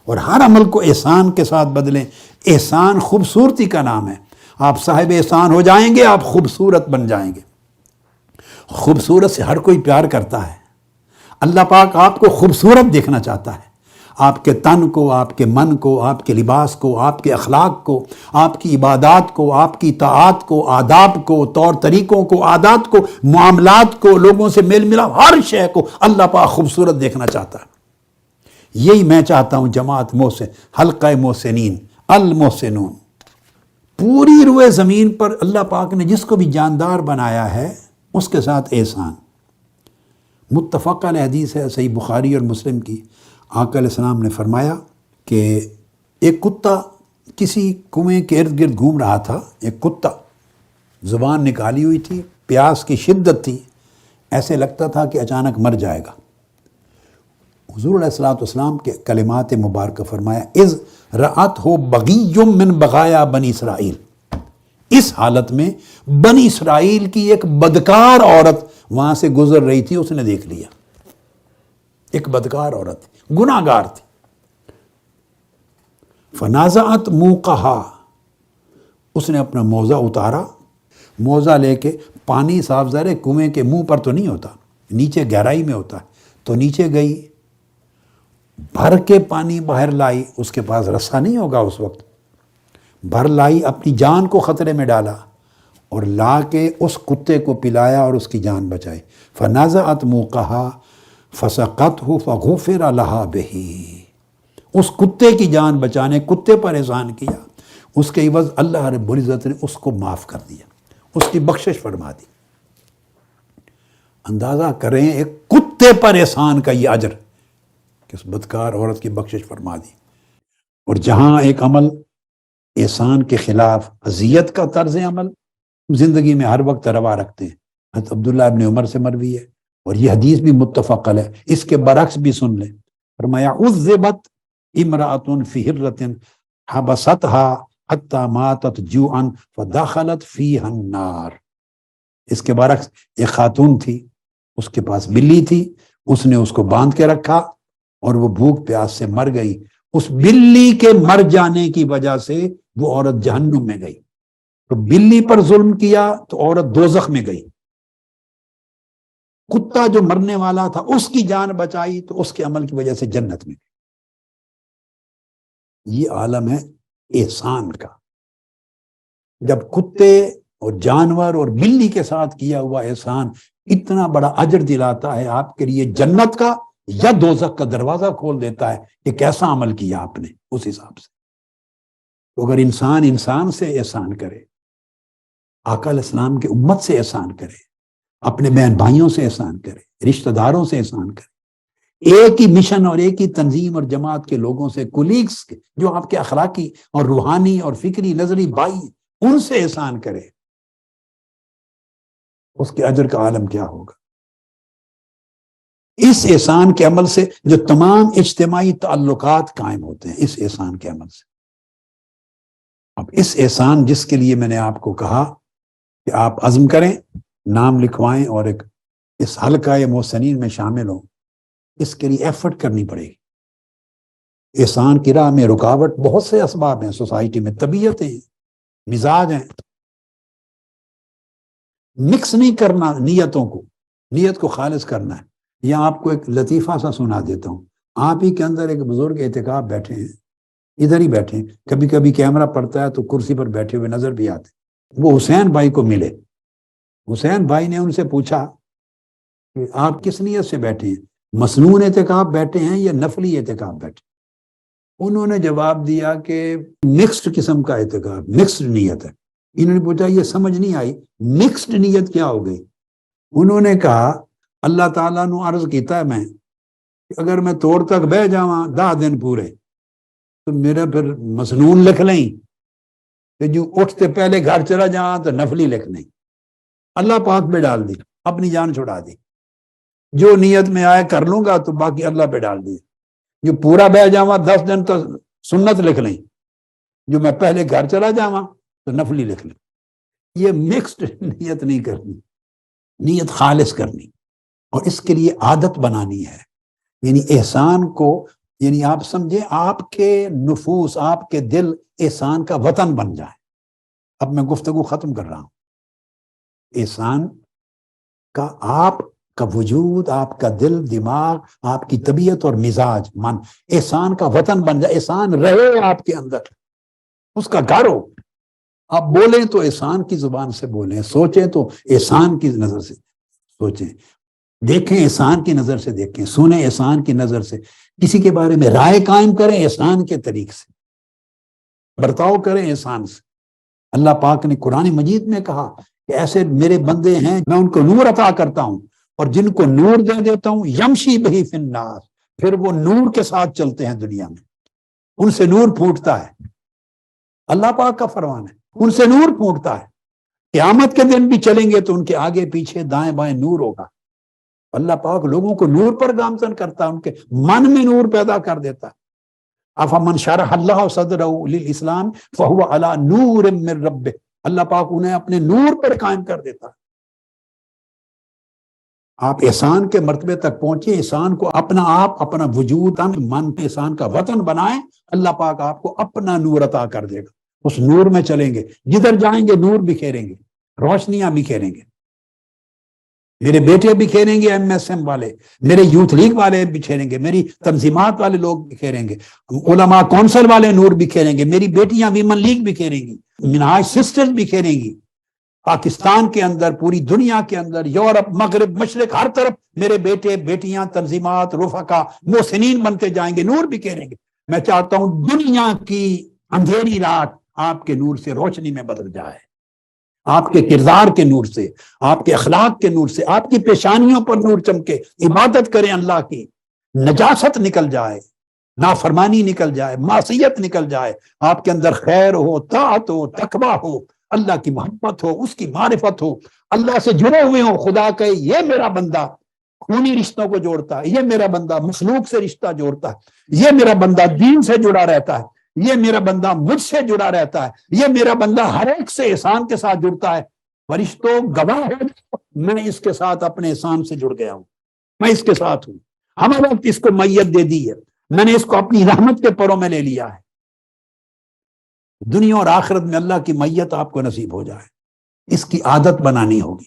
اور ہر عمل کو احسان کے ساتھ بدلیں۔ احسان خوبصورتی کا نام ہے، آپ صاحب احسان ہو جائیں گے، آپ خوبصورت بن جائیں گے۔ خوبصورت سے ہر کوئی پیار کرتا ہے، اللہ پاک آپ کو خوبصورت دیکھنا چاہتا ہے، آپ کے تن کو، آپ کے من کو، آپ کے لباس کو، آپ کے اخلاق کو، آپ کی عبادات کو، آپ کی طاعات کو، آداب کو، طور طریقوں کو، عادات کو، معاملات کو، لوگوں سے میل ملاپ، ہر شے کو اللہ پاک خوبصورت دیکھنا چاہتا ہے۔ یہی میں چاہتا ہوں جماعت محسن، حلقہ محسنین، المحسنون۔ پوری روئے زمین پر اللہ پاک نے جس کو بھی جاندار بنایا ہے اس کے ساتھ احسان۔ متفق علیہ حدیث ہے صحیح بخاری اور مسلم کی، آقا علیہ السلام نے فرمایا کہ ایک کتا کسی کنویں کے ارد گرد گھوم رہا تھا، ایک کتا، زبان نکالی ہوئی تھی، پیاس کی شدت تھی، ایسے لگتا تھا کہ اچانک مر جائے گا۔ حضور علیہ الصلوۃ والسلام کے کلمات مبارکہ فرمایا اذ رأتہ بغی من بغایا بنی اسرائیل، اس حالت میں بنی اسرائیل کی ایک بدکار عورت وہاں سے گزر رہی تھی، اس نے دیکھ لیا، ایک بدکار عورت تھی، گناہ گار تھی۔ فنازعت موقہا، اس نے اپنا موزہ اتارا، موزہ لے کے، پانی صاف ظاہر ہے کنویں کے منہ پر تو نہیں ہوتا، نیچے گہرائی میں ہوتا ہے، تو نیچے گئی، بھر کے پانی باہر لائی، اس کے پاس رسا نہیں ہوگا اس وقت، بھر لائی، اپنی جان کو خطرے میں ڈالا اور لا کے اس کتے کو پلایا اور اس کی جان بچائی۔ فنازعت موقہا فسقتہ فغفر لہا بہ، اس کتے کی جان بچانے، کتے پر احسان کیا، اس کے عوض اللہ رب العزت نے اس کو معاف کر دیا، اس کی بخشش فرما دی۔ اندازہ کریں ایک کتے پر احسان کا یہ اجر کہ اس بدکار عورت کی بخشش فرما دی۔ اور جہاں ایک عمل احسان کے خلاف اذیت کا طرز عمل زندگی میں ہر وقت روا رکھتے ہیں، حضرت عبداللہ ابن عمر سے مروی ہے اور یہ حدیث بھی متفق علیہ، اس کے برعکس بھی سن لیں، فرمایا عذبت امرأۃ فی ہرۃ حبستها حتی ماتت جوعا فدخلت فیہا النار۔ اس کے برعکس ایک خاتون تھی، اس کے پاس بلی تھی، اس نے اس کو باندھ کے رکھا اور وہ بھوک پیاس سے مر گئی، اس بلی کے مر جانے کی وجہ سے وہ عورت جہنم میں گئی، تو بلی پر ظلم کیا تو عورت دوزخ میں گئی، کتا جو مرنے والا تھا اس کی جان بچائی تو اس کے عمل کی وجہ سے جنت میں گئی۔ یہ عالم ہے احسان کا، جب کتے اور جانور اور بلی کے ساتھ کیا ہوا احسان اتنا بڑا اجر دلاتا ہے آپ کے لیے جنت کا یا دوزخ کا دروازہ کھول دیتا ہے کہ کیسا عمل کیا آپ نے، اس حساب سے۔ تو اگر انسان انسان سے احسان کرے، آقا علیہ السلام کے امت سے احسان کرے، اپنے بہن بھائیوں سے احسان کرے، رشتہ داروں سے احسان کرے، ایک ہی مشن اور ایک ہی تنظیم اور جماعت کے لوگوں سے، کولیگز کے جو آپ کے اخلاقی اور روحانی اور فکری نظری بھائی، ان سے احسان کرے، اس کے اجر کا عالم کیا ہوگا۔ اس احسان کے عمل سے جو تمام اجتماعی تعلقات قائم ہوتے ہیں، اس احسان کے عمل سے۔ اب اس احسان جس کے لیے میں نے آپ کو کہا کہ آپ عزم کریں، نام لکھوائیں اور ایک اس حلقہ محسنین میں شامل ہوں، اس کے لیے ایفرٹ کرنی پڑے گی۔ احسان کی راہ میں رکاوٹ بہت سے اسباب ہیں، سوسائٹی میں طبیعتیں ہیں، مزاج ہیں، مکس نہیں کرنا نیتوں کو، نیت کو خالص کرنا ہے۔ یا آپ کو ایک لطیفہ سا سنا دیتا ہوں، آپ ہی کے اندر ایک بزرگ اعتکاف بیٹھے ہیں، ادھر ہی بیٹھے ہیں، کبھی کبھی کیمرہ پڑتا ہے تو کرسی پر بیٹھے ہوئے نظر بھی آتے، وہ حسین بھائی کو ملے، حسین بھائی نے ان سے پوچھا کہ آپ کس نیت سے بیٹھے ہیں، مسنون اعتکاف بیٹھے ہیں یا نفلی اعتکاف بیٹھے؟ انہوں نے جواب دیا کہ مکسڈ قسم کا اعتکاف، مکسڈ نیت ہے۔ انہوں نے پوچھا یہ سمجھ نہیں آئی، مکسڈ نیت کیا ہو گئی؟ انہوں نے کہا اللہ تعالیٰ نے عرض کیتا ہے میں کہ اگر میں توڑ تک بہ جاواں 10 دن پورے تو میرا پھر مسنون لکھ لیں، کہ جو اٹھتے پہلے گھر چلا جاواں تو نفلی لکھ لیں۔ اللہ پاک پہ ڈال دی، اپنی جان چھڑا دی، جو نیت میں آئے کر لوں گا تو باقی اللہ پہ ڈال دی، جو پورا بہ جاواں 10 دن تو سنت لکھ لیں، جو میں پہلے گھر چلا جاواں تو نفلی لکھ لیں۔ یہ مکسڈ نیت نہیں کرنی، نیت خالص کرنی، اور اس کے لیے عادت بنانی ہے. یعنی احسان کو، یعنی آپ سمجھیں آپ کے نفوس، آپ کے دل احسان کا وطن بن جائے. اب میں گفتگو ختم کر رہا ہوں. احسان کا آپ کا وجود، آپ کا دل، دماغ، آپ کی طبیعت اور مزاج، من احسان کا وطن بن جائے. احسان رہے آپ کے اندر، اس کا گھر ہو. آپ بولیں تو احسان کی زبان سے بولیں، سوچیں تو احسان کی نظر سے سوچیں، دیکھیں احسان کی نظر سے دیکھیں، سنیں احسان کی نظر سے، کسی کے بارے میں رائے قائم کریں احسان کے طریق سے، برتاؤ کریں احسان سے. اللہ پاک نے قرآن مجید میں کہا کہ ایسے میرے بندے ہیں، میں ان کو نور عطا کرتا ہوں، اور جن کو نور دے دیتا ہوں یمشی بہی فی الناس، پھر وہ نور کے ساتھ چلتے ہیں دنیا میں، ان سے نور پھوٹتا ہے. اللہ پاک کا فرمان ہے، ان سے نور پھوٹتا ہے. قیامت کے دن بھی چلیں گے تو ان کے آگے پیچھے دائیں بائیں نور ہوگا. اللہ پاک لوگوں کو نور پر گامزن کرتا ہے، ان کے من میں نور پیدا کر دیتا ہے. افمن شرح اللہ صدرہ للاسلام فہو علی نور من ربہ، اللہ پاک انہیں اپنے نور پر قائم کر دیتا ہے. آپ احسان کے مرتبے تک پہنچے، احسان کو اپنا آپ، اپنا وجود، من احسان کا وطن بنائیں، اللہ پاک آپ کو اپنا نور عطا کر دے گا. اس نور میں چلیں گے، جدھر جائیں گے نور بکھیریں گے، روشنیاں بکھیریں گے. میرے بیٹے بکھیریں گے MSM والے، میرے یوتھ لیگ والے بکھیریں گے، میری تنظیمات والے لوگ بکھیریں گے، علماء کونسل والے نور بکھیریں گے، میری بیٹیاں ویمن لیگ بکھیریں گی، منہاج سسٹرز بکھیریں گی. پاکستان کے اندر، پوری دنیا کے اندر، یورپ، مغرب، مشرق، ہر طرف میرے بیٹے بیٹیاں، تنظیمات، رفقا، محسنین بنتے جائیں گے، نور بکھیریں گے. میں چاہتا ہوں دنیا کی اندھیری رات آپ کے نور سے روشنی میں بدل جائے، آپ کے کردار کے نور سے، آپ کے اخلاق کے نور سے، آپ کی پیشانیوں پر نور چمکے، عبادت کریں اللہ کی، نجاست نکل جائے، نافرمانی نکل جائے، معصیت نکل جائے، آپ کے اندر خیر ہو، طاعت ہو، تقویٰ ہو، اللہ کی محبت ہو، اس کی معرفت ہو، اللہ سے جڑے ہوئے ہوں. خدا کہے یہ میرا بندہ خونی رشتوں کو جوڑتا ہے، یہ میرا بندہ مخلوق سے رشتہ جوڑتا ہے، یہ میرا بندہ دین سے جڑا رہتا ہے، یہ میرا بندہ مجھ سے جڑا رہتا ہے، یہ میرا بندہ ہر ایک سے احسان کے ساتھ جڑتا ہے. فرشتوں گواہ ہو، میں اس کے ساتھ اپنے احسان سے جڑ گیا ہوں، میں اس کے ساتھ ہوں. ہمیں وقت اس کو میت دے دی ہے، میں نے اس کو اپنی رحمت کے پروں میں لے لیا ہے. دنیا اور آخرت میں اللہ کی میت آپ کو نصیب ہو جائے، اس کی عادت بنانی ہوگی.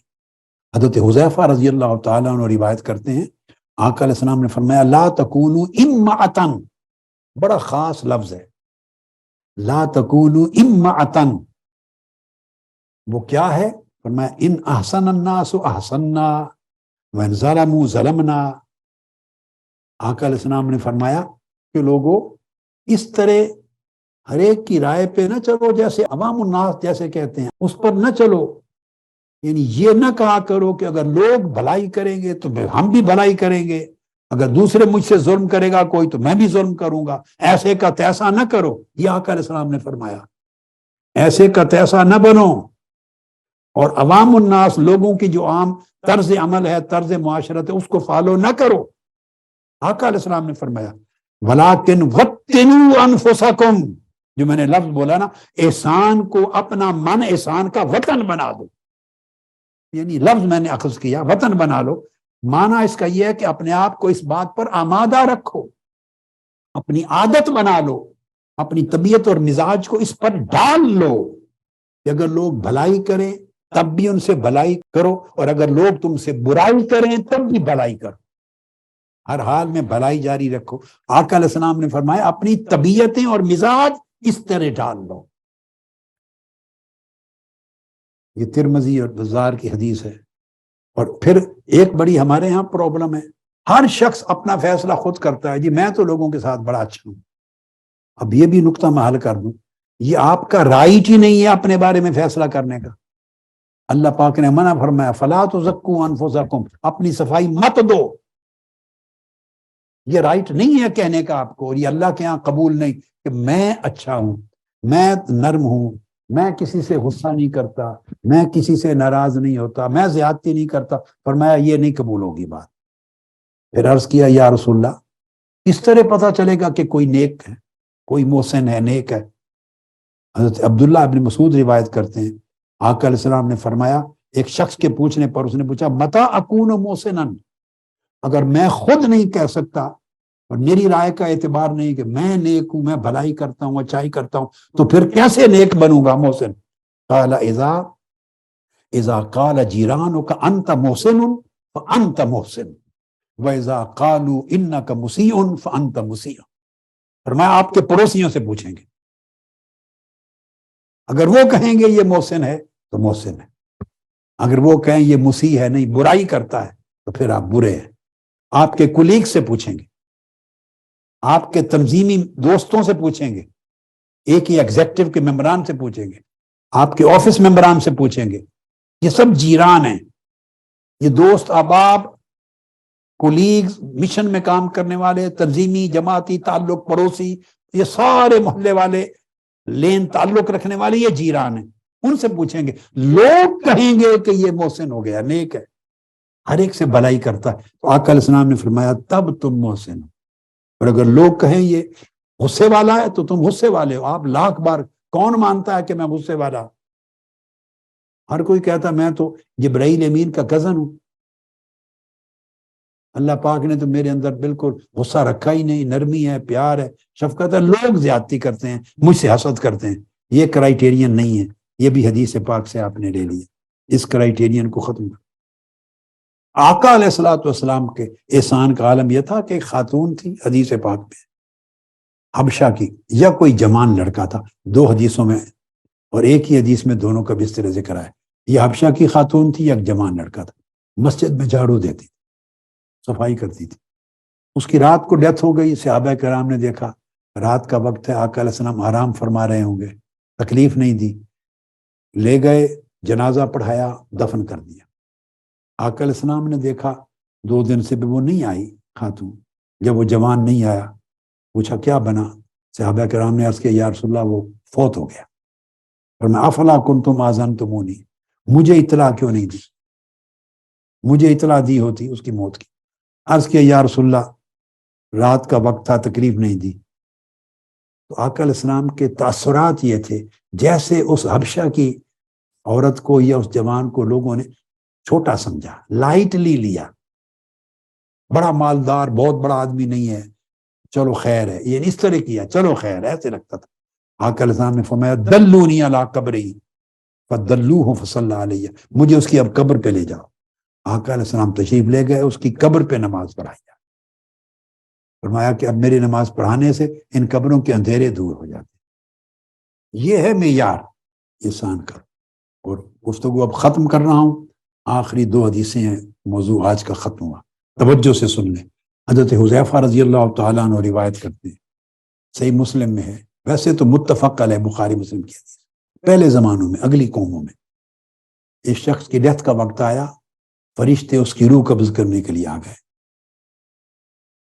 حضرت حذیفہ رضی اللہ تعالیٰ عنہ روایت کرتے ہیں، آقا علیہ السلام نے فرمایا لا تکونوا امعتن، بڑا خاص لفظ ہے، لا تکونوا امعتن. وہ کیا ہے؟ فرمایا ان احسن الناس احسننا وان ظلموا ظلمنا. آقا علیہ السلام نے فرمایا کہ لوگوں اس طرح ہر ایک کی رائے پہ نہ چلو، جیسے عوام الناس جیسے کہتے ہیں اس پر نہ چلو. یعنی یہ نہ کہا کرو کہ اگر لوگ بھلائی کریں گے تو ہم بھی بھلائی کریں گے، اگر دوسرے مجھ سے ظلم کرے گا کوئی تو میں بھی ظلم کروں گا، ایسے کا تیسا نہ کرو. یہ آقا علیہ السلام نے فرمایا ایسے کا تیسا نہ بنو، اور عوام الناس لوگوں کی جو عام طرز عمل ہے، طرز معاشرت ہے، اس کو فالو نہ کرو. آقا علیہ السلام نے فرمایا وَلَٰكِنْ وَطِّنُوا أَنفُسَكُمْ، جو میں نے لفظ بولا نا، احسان کو اپنا من احسان کا وطن بنا دو. یعنی لفظ میں نے اخذ کیا وطن بنا لو، معنی اس کا یہ ہے کہ اپنے آپ کو اس بات پر آمادہ رکھو، اپنی عادت بنا لو، اپنی طبیعت اور مزاج کو اس پر ڈال لو کہ اگر لوگ بھلائی کریں تب بھی ان سے بھلائی کرو، اور اگر لوگ تم سے برائی کریں تب بھی بھلائی کرو، ہر حال میں بھلائی جاری رکھو. آقا علیہ السلام نے فرمایا اپنی طبیعتیں اور مزاج اس طرح ڈال لو. یہ ترمذی اور بزار کی حدیث ہے. اور پھر ایک بڑی ہمارے ہاں پرابلم ہے، ہر شخص اپنا فیصلہ خود کرتا ہے. جی میں تو لوگوں کے ساتھ بڑا اچھا ہوں. اب یہ بھی نقطہ میں حل کر دوں، یہ آپ کا رائٹ ہی نہیں ہے اپنے بارے میں فیصلہ کرنے کا. اللہ پاک نے منع فرمایا فلا تزکوا انفسکم، اپنی صفائی مت دو. یہ رائٹ نہیں ہے کہنے کا آپ کو، اور یہ اللہ کے ہاں قبول نہیں کہ میں اچھا ہوں، میں نرم ہوں، میں کسی سے غصہ نہیں کرتا، میں کسی سے ناراض نہیں ہوتا، میں زیادتی نہیں کرتا. فرمایا یہ نہیں قبول ہوگی بات. پھر عرض کیا یا رسول اللہ اس طرح پتہ چلے گا کہ کوئی نیک ہے، کوئی محسن ہے، نیک ہے؟ حضرت عبداللہ ابن مسعود روایت کرتے ہیں آقا علیہ السلام نے فرمایا ایک شخص کے پوچھنے پر اس نے پوچھا متا اکون محسنن، اگر میں خود نہیں کہہ سکتا اور میری رائے کا اعتبار نہیں کہ میں نیک ہوں، میں بھلائی کرتا ہوں، اچھائی کرتا ہوں، تو پھر کیسے نیک بنوں گا محسن؟ قال اذا قال جیرانک انت محسن فانت محسن واذا قالوا انک مسیء فانت مسیء۔ فرمایا آپ کے پڑوسیوں سے پوچھیں گے، اگر وہ کہیں گے یہ محسن ہے تو محسن ہے، اگر وہ کہیں یہ مسیء ہے، نہیں برائی کرتا ہے، تو پھر آپ برے ہیں۔ آپ کے کولیگ سے پوچھیں گے، آپ کے تنظیمی دوستوں سے پوچھیں گے، ایک ہی ایگزیکٹو کے ممبران سے پوچھیں گے، آپ کے آفس ممبران سے پوچھیں گے، یہ سب جیران ہیں، یہ دوست احباب، کولیگز، مشن میں کام کرنے والے، تنظیمی جماعتی تعلق، پڑوسی، یہ سارے محلے والے، لین تعلق رکھنے والے، یہ جیران ہیں، ان سے پوچھیں گے۔ لوگ کہیں گے کہ یہ محسن ہو گیا، نیک ہے، ہر ایک سے بھلائی کرتا ہے، تو آقا علیہ السلام نے فرمایا تب تم محسن ہو، اور اگر لوگ کہیں یہ غصے والا ہے تو تم غصے والے ہو۔ آپ لاکھ بار، کون مانتا ہے کہ میں غصے والا ہوں؟ ہر کوئی کہتا میں تو جبرائیل امین کا کزن ہوں، اللہ پاک نے تو میرے اندر بالکل غصہ رکھا ہی نہیں، نرمی ہے، پیار ہے، شفقت ہے۔ لوگ زیادتی کرتے ہیں، مجھ سے حسد کرتے ہیں، یہ کرائیٹیرین نہیں ہے، یہ بھی حدیث پاک سے آپ نے لے لیا، اس کرائیٹیرین کو ختم کر۔ آقا علیہ الصلوۃ والسلام کے احسان کا عالم یہ تھا کہ ایک خاتون تھی حدیث پاک میں، حبشہ کی، یا کوئی جوان لڑکا تھا، دو حدیثوں میں اور ایک ہی حدیث میں دونوں کا بھی اس طرح ذکر ہے، یہ حبشہ کی خاتون تھی یا ایک جوان لڑکا تھا، مسجد میں جھاڑو دیتی، صفائی کرتی تھی۔ اس کی رات کو ڈیتھ ہو گئی، صحابہ کرام نے دیکھا رات کا وقت ہے، آقا علیہ السلام آرام فرما رہے ہوں گے، تکلیف نہیں دی، لے گئے، جنازہ پڑھایا، دفن کر دیا۔ آقا علیہ السلام نے دیکھا 2 دن سے بھی وہ نہیں آئی خاتون، جب وہ جوان نہیں آیا، پوچھا کیا بنا؟ صحابہ کرام نے عرض کیا یا رسول اللہ وہ فوت ہو گیا۔ اور میں افلا کنتم آذنتمونی، مجھے اطلاع کیوں نہیں دی؟ مجھے اطلاع دی ہوتی اس کی موت کی۔ عرض کیا یا رسول اللہ رات کا وقت تھا، تکلیف نہیں دی۔ تو آقا علیہ السلام کے تاثرات یہ تھے جیسے اس حبشہ کی عورت کو یا اس جوان کو لوگوں نے چھوٹا سمجھا، لائٹلی لیا، بڑا مالدار، بہت بڑا آدمی نہیں ہے، چلو خیر ہے، یہ اس طرح کیا، چلو خیر ہے، ایسے لگتا تھا۔ آقا علیہ السلام نے فرمایا دلونی علی قبری فدلوہ فصلی علیہ، مجھے اس کی اب قبر پہ لے جاؤ۔ آقا علیہ السلام تشریف لے گئے، اس کی قبر پہ نماز پڑھائی جائے۔ فرمایا کہ اب میری نماز پڑھانے سے ان قبروں کے اندھیرے دور ہو جاتے۔ یہ ہے معیار احسان کا۔ اور گفتگو اب ختم کر رہا ہوں، آخری 2 حدیثیں ہیں، موضوع آج کا ختم ہوا، توجہ سے سن لیں۔ حضرت حذیفہ رضی اللہ تعالیٰ عنہ روایت کرتے ہیں، صحیح مسلم میں ہے، ویسے تو متفق علیہ بخاری مسلم کی حدیث، پہلے زمانوں میں، اگلی قوموں میں اس شخص کی ڈیتھ کا وقت آیا، فرشتے اس کی روح قبض کرنے کے لیے آ گئے۔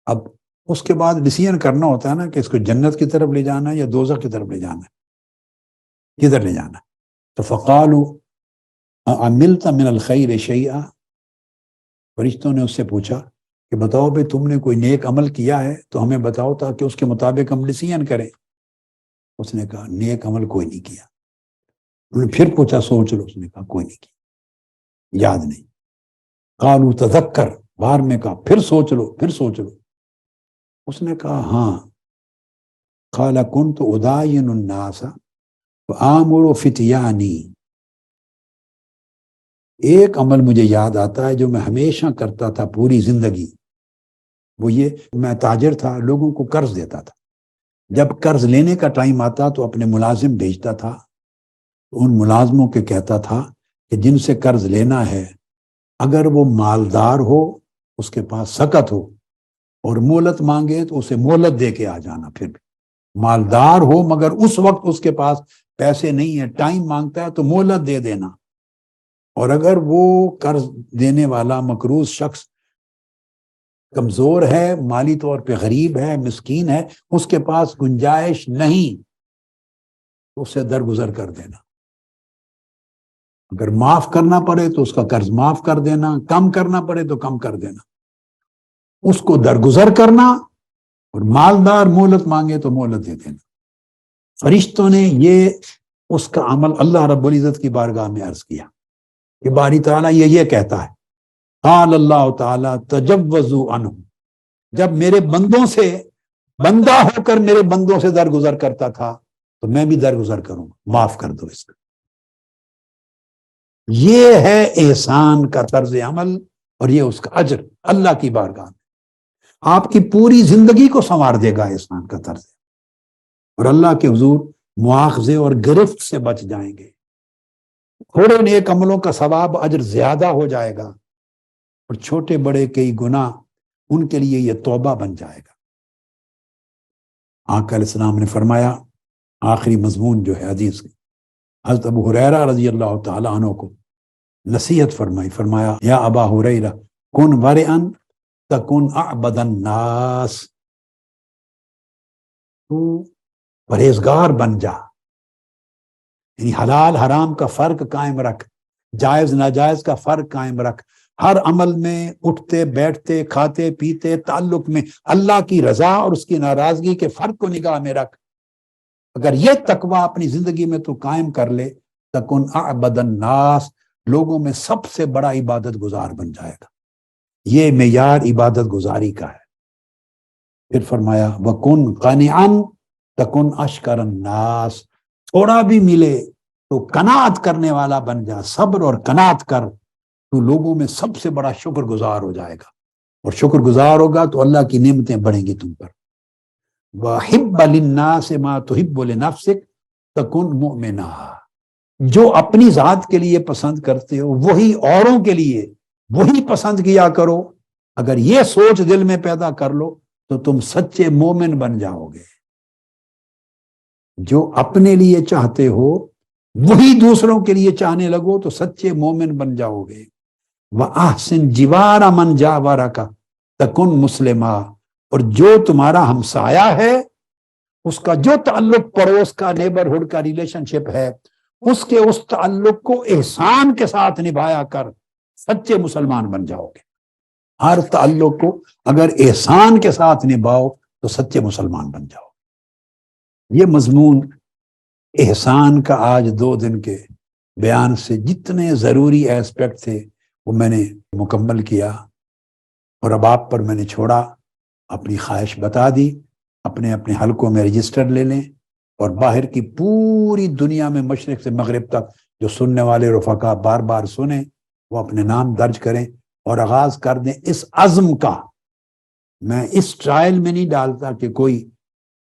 اب اس کے بعد ڈیسیژن کرنا ہوتا ہے نا کہ اس کو جنت کی طرف لے جانا ہے یا دوزخ کی طرف لے جانا ہے، کدھر لے جانا ہے؟ تو فقالوا عملت من الخیر شیئا، فرشتوں نے اس سے پوچھا کہ بتاؤ بھئی تم نے کوئی نیک عمل کیا ہے تو ہمیں بتاؤ تاکہ اس کے مطابق ہم ڈیسیژن کریں۔ اس نے کہا نیک عمل کوئی نہیں کیا۔ انہوں نے پھر پوچھا سوچ لو، اس نے کہا کوئی نہیں کیا، یاد نہیں۔ قالوا تذکر، بار میں کہا پھر سوچ لو، پھر سوچ لو۔ اس نے کہا ہاں، قال كنت اداین الناس وآمر فتیانی، ایک عمل مجھے یاد آتا ہے جو میں ہمیشہ کرتا تھا پوری زندگی، وہ یہ میں تاجر تھا، لوگوں کو قرض دیتا تھا، جب قرض لینے کا ٹائم آتا تو اپنے ملازم بھیجتا تھا، ان ملازموں کے کہتا تھا کہ جن سے قرض لینا ہے اگر وہ مالدار ہو، اس کے پاس سکت ہو اور مہلت مانگے تو اسے مہلت دے کے آ جانا، پھر بھی مالدار ہو مگر اس وقت اس کے پاس پیسے نہیں ہے، ٹائم مانگتا ہے تو مہلت دے دینا، اور اگر وہ قرض دینے والا مقروض شخص کمزور ہے، مالی طور پہ غریب ہے، مسکین ہے، اس کے پاس گنجائش نہیں تو اسے درگزر کر دینا، اگر معاف کرنا پڑے تو اس کا قرض معاف کر دینا، کم کرنا پڑے تو کم کر دینا، اس کو درگزر کرنا، اور مالدار مہلت مانگے تو مہلت دے دینا۔ فرشتوں نے یہ اس کا عمل اللہ رب العزت کی بارگاہ میں عرض کیا، کہ باری تعالیٰ یہ کہتا ہے قال اللہ تعالیٰ تجوزوا عنہ، جب میرے بندوں سے بندہ ہو کر میرے بندوں سے درگزر کرتا تھا تو میں بھی درگزر کروں گا، معاف کر دو اس کو۔ یہ ہے احسان کا طرز عمل اور یہ اس کا اجر اللہ کی بارگاہ میں، آپ کی پوری زندگی کو سنوار دے گا احسان کا طرز، اور اللہ کے حضور مواخذے اور گرفت سے بچ جائیں گے، تھوڑے نیک عملوں کا ثواب اجر زیادہ ہو جائے گا، اور چھوٹے بڑے کئی گناہ ان کے لیے یہ توبہ بن جائے گا۔ آقا علیہ السلام نے فرمایا، آخری مضمون جو ہے حدیث کی، حضرت ابو ہریرہ رضی اللہ تعالی عنہ کو نصیحت فرمائی، فرمایا یا ابا ہریرہ کن ورعن تکن اعبد الناس، تو پرہیزگار بن جا، یعنی حلال حرام کا فرق قائم رکھ، جائز ناجائز کا فرق قائم رکھ، ہر عمل میں اٹھتے بیٹھتے کھاتے پیتے تعلق میں اللہ کی رضا اور اس کی ناراضگی کے فرق کو نگاہ میں رکھ۔ اگر یہ تقوی اپنی زندگی میں تو قائم کر لے، تکن اعبد الناس، لوگوں میں سب سے بڑا عبادت گزار بن جائے گا۔ یہ معیار عبادت گزاری کا ہے۔ پھر فرمایا وَكُنْ قَانِعًا تَكُنْ أَشْكَرَ النَّاسِ، تھوڑا بھی ملے تو قناعت کرنے والا بن جا، صبر اور قناعت کر، تو لوگوں میں سب سے بڑا شکر گزار ہو جائے گا، اور شکر گزار ہوگا تو اللہ کی نعمتیں بڑھیں گی تم پر۔ وَحِبَّ لِلنَّاسِ مَا تُحِبُّ لِنَفْسِكَ تَكُنْ مُؤْمِنًا، جو اپنی ذات کے لیے پسند کرتے ہو وہی اوروں کے لیے وہی پسند کیا کرو۔ اگر یہ سوچ دل میں پیدا کر لو تو تم سچے مومن بن جاؤ گے۔ جو اپنے لیے چاہتے ہو وہی دوسروں کے لیے چاہنے لگو تو سچے مومن بن جاؤ گے۔ وَأَحْسِنْ جِوَارَ مَنْ جَاوَرَكَ تَكُنْ مُسْلِمًا، اور جو تمہارا ہمسایہ ہے اس کا جو تعلق پڑوس کا نیبرہڈ کا ریلیشن شپ ہے، اس کے اس تعلق کو احسان کے ساتھ نبھایا کر سچے مسلمان بن جاؤ گے۔ ہر تعلق کو اگر احسان کے ساتھ نبھاؤ تو سچے مسلمان بن جاؤ۔ یہ مضمون احسان کا آج 2 دن کے بیان سے جتنے ضروری ایسپیکٹ تھے وہ میں نے مکمل کیا، اور اب آپ پر میں نے چھوڑا، اپنی خواہش بتا دی، اپنے اپنے حلقوں میں رجسٹر لے لیں، اور باہر کی پوری دنیا میں مشرق سے مغرب تک جو سننے والے رفقا بار بار سنیں وہ اپنے نام درج کریں اور آغاز کر دیں اس عزم کا۔ میں اس ٹرائل میں نہیں ڈالتا کہ کوئی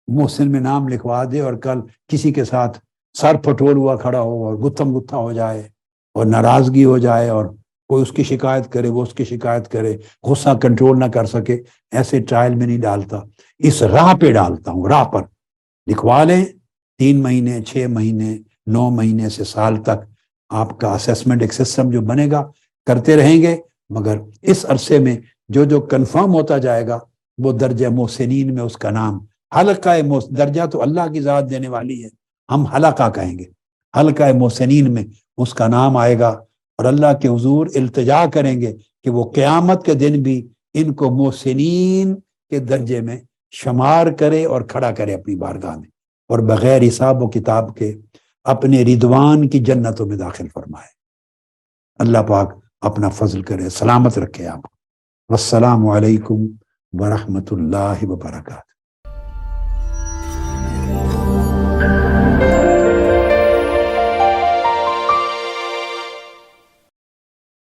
محسن میں نام لکھوا دے اور کل کسی کے ساتھ سر پھٹول ہوا کھڑا ہو اور گتھم گتھا ہو جائے اور ناراضگی ہو جائے، اور کوئی اس کی شکایت کرے وہ اس کی شکایت کرے، غصہ کنٹرول نہ کر سکے۔ ایسے ٹرائل میں نہیں ڈالتا، اس راہ پہ ڈالتا ہوں۔ راہ پر لکھوا لیں، 3 مہینے 6 مہینے 9 مہینے سے سال تک آپ کا اسیسمنٹ ایک سسٹم جو بنے گا کرتے رہیں گے، مگر اس عرصے میں جو کنفرم ہوتا جائے گا وہ درجہ محسنین میں اس کا نام، حلقہ درجہ تو اللہ کی ذات دینے والی ہے، ہم حلقہ کہیں گے، حلقہ محسنین میں اس کا نام آئے گا، اور اللہ کے حضور التجا کریں گے کہ وہ قیامت کے دن بھی ان کو محسنین کے درجے میں شمار کرے اور کھڑا کرے اپنی بارگاہ میں، اور بغیر حساب و کتاب کے اپنے رضوان کی جنتوں میں داخل فرمائے۔ اللہ پاک اپنا فضل کرے، سلامت رکھے آپ کو۔ والسلام علیکم ورحمۃ اللہ وبرکاتہ۔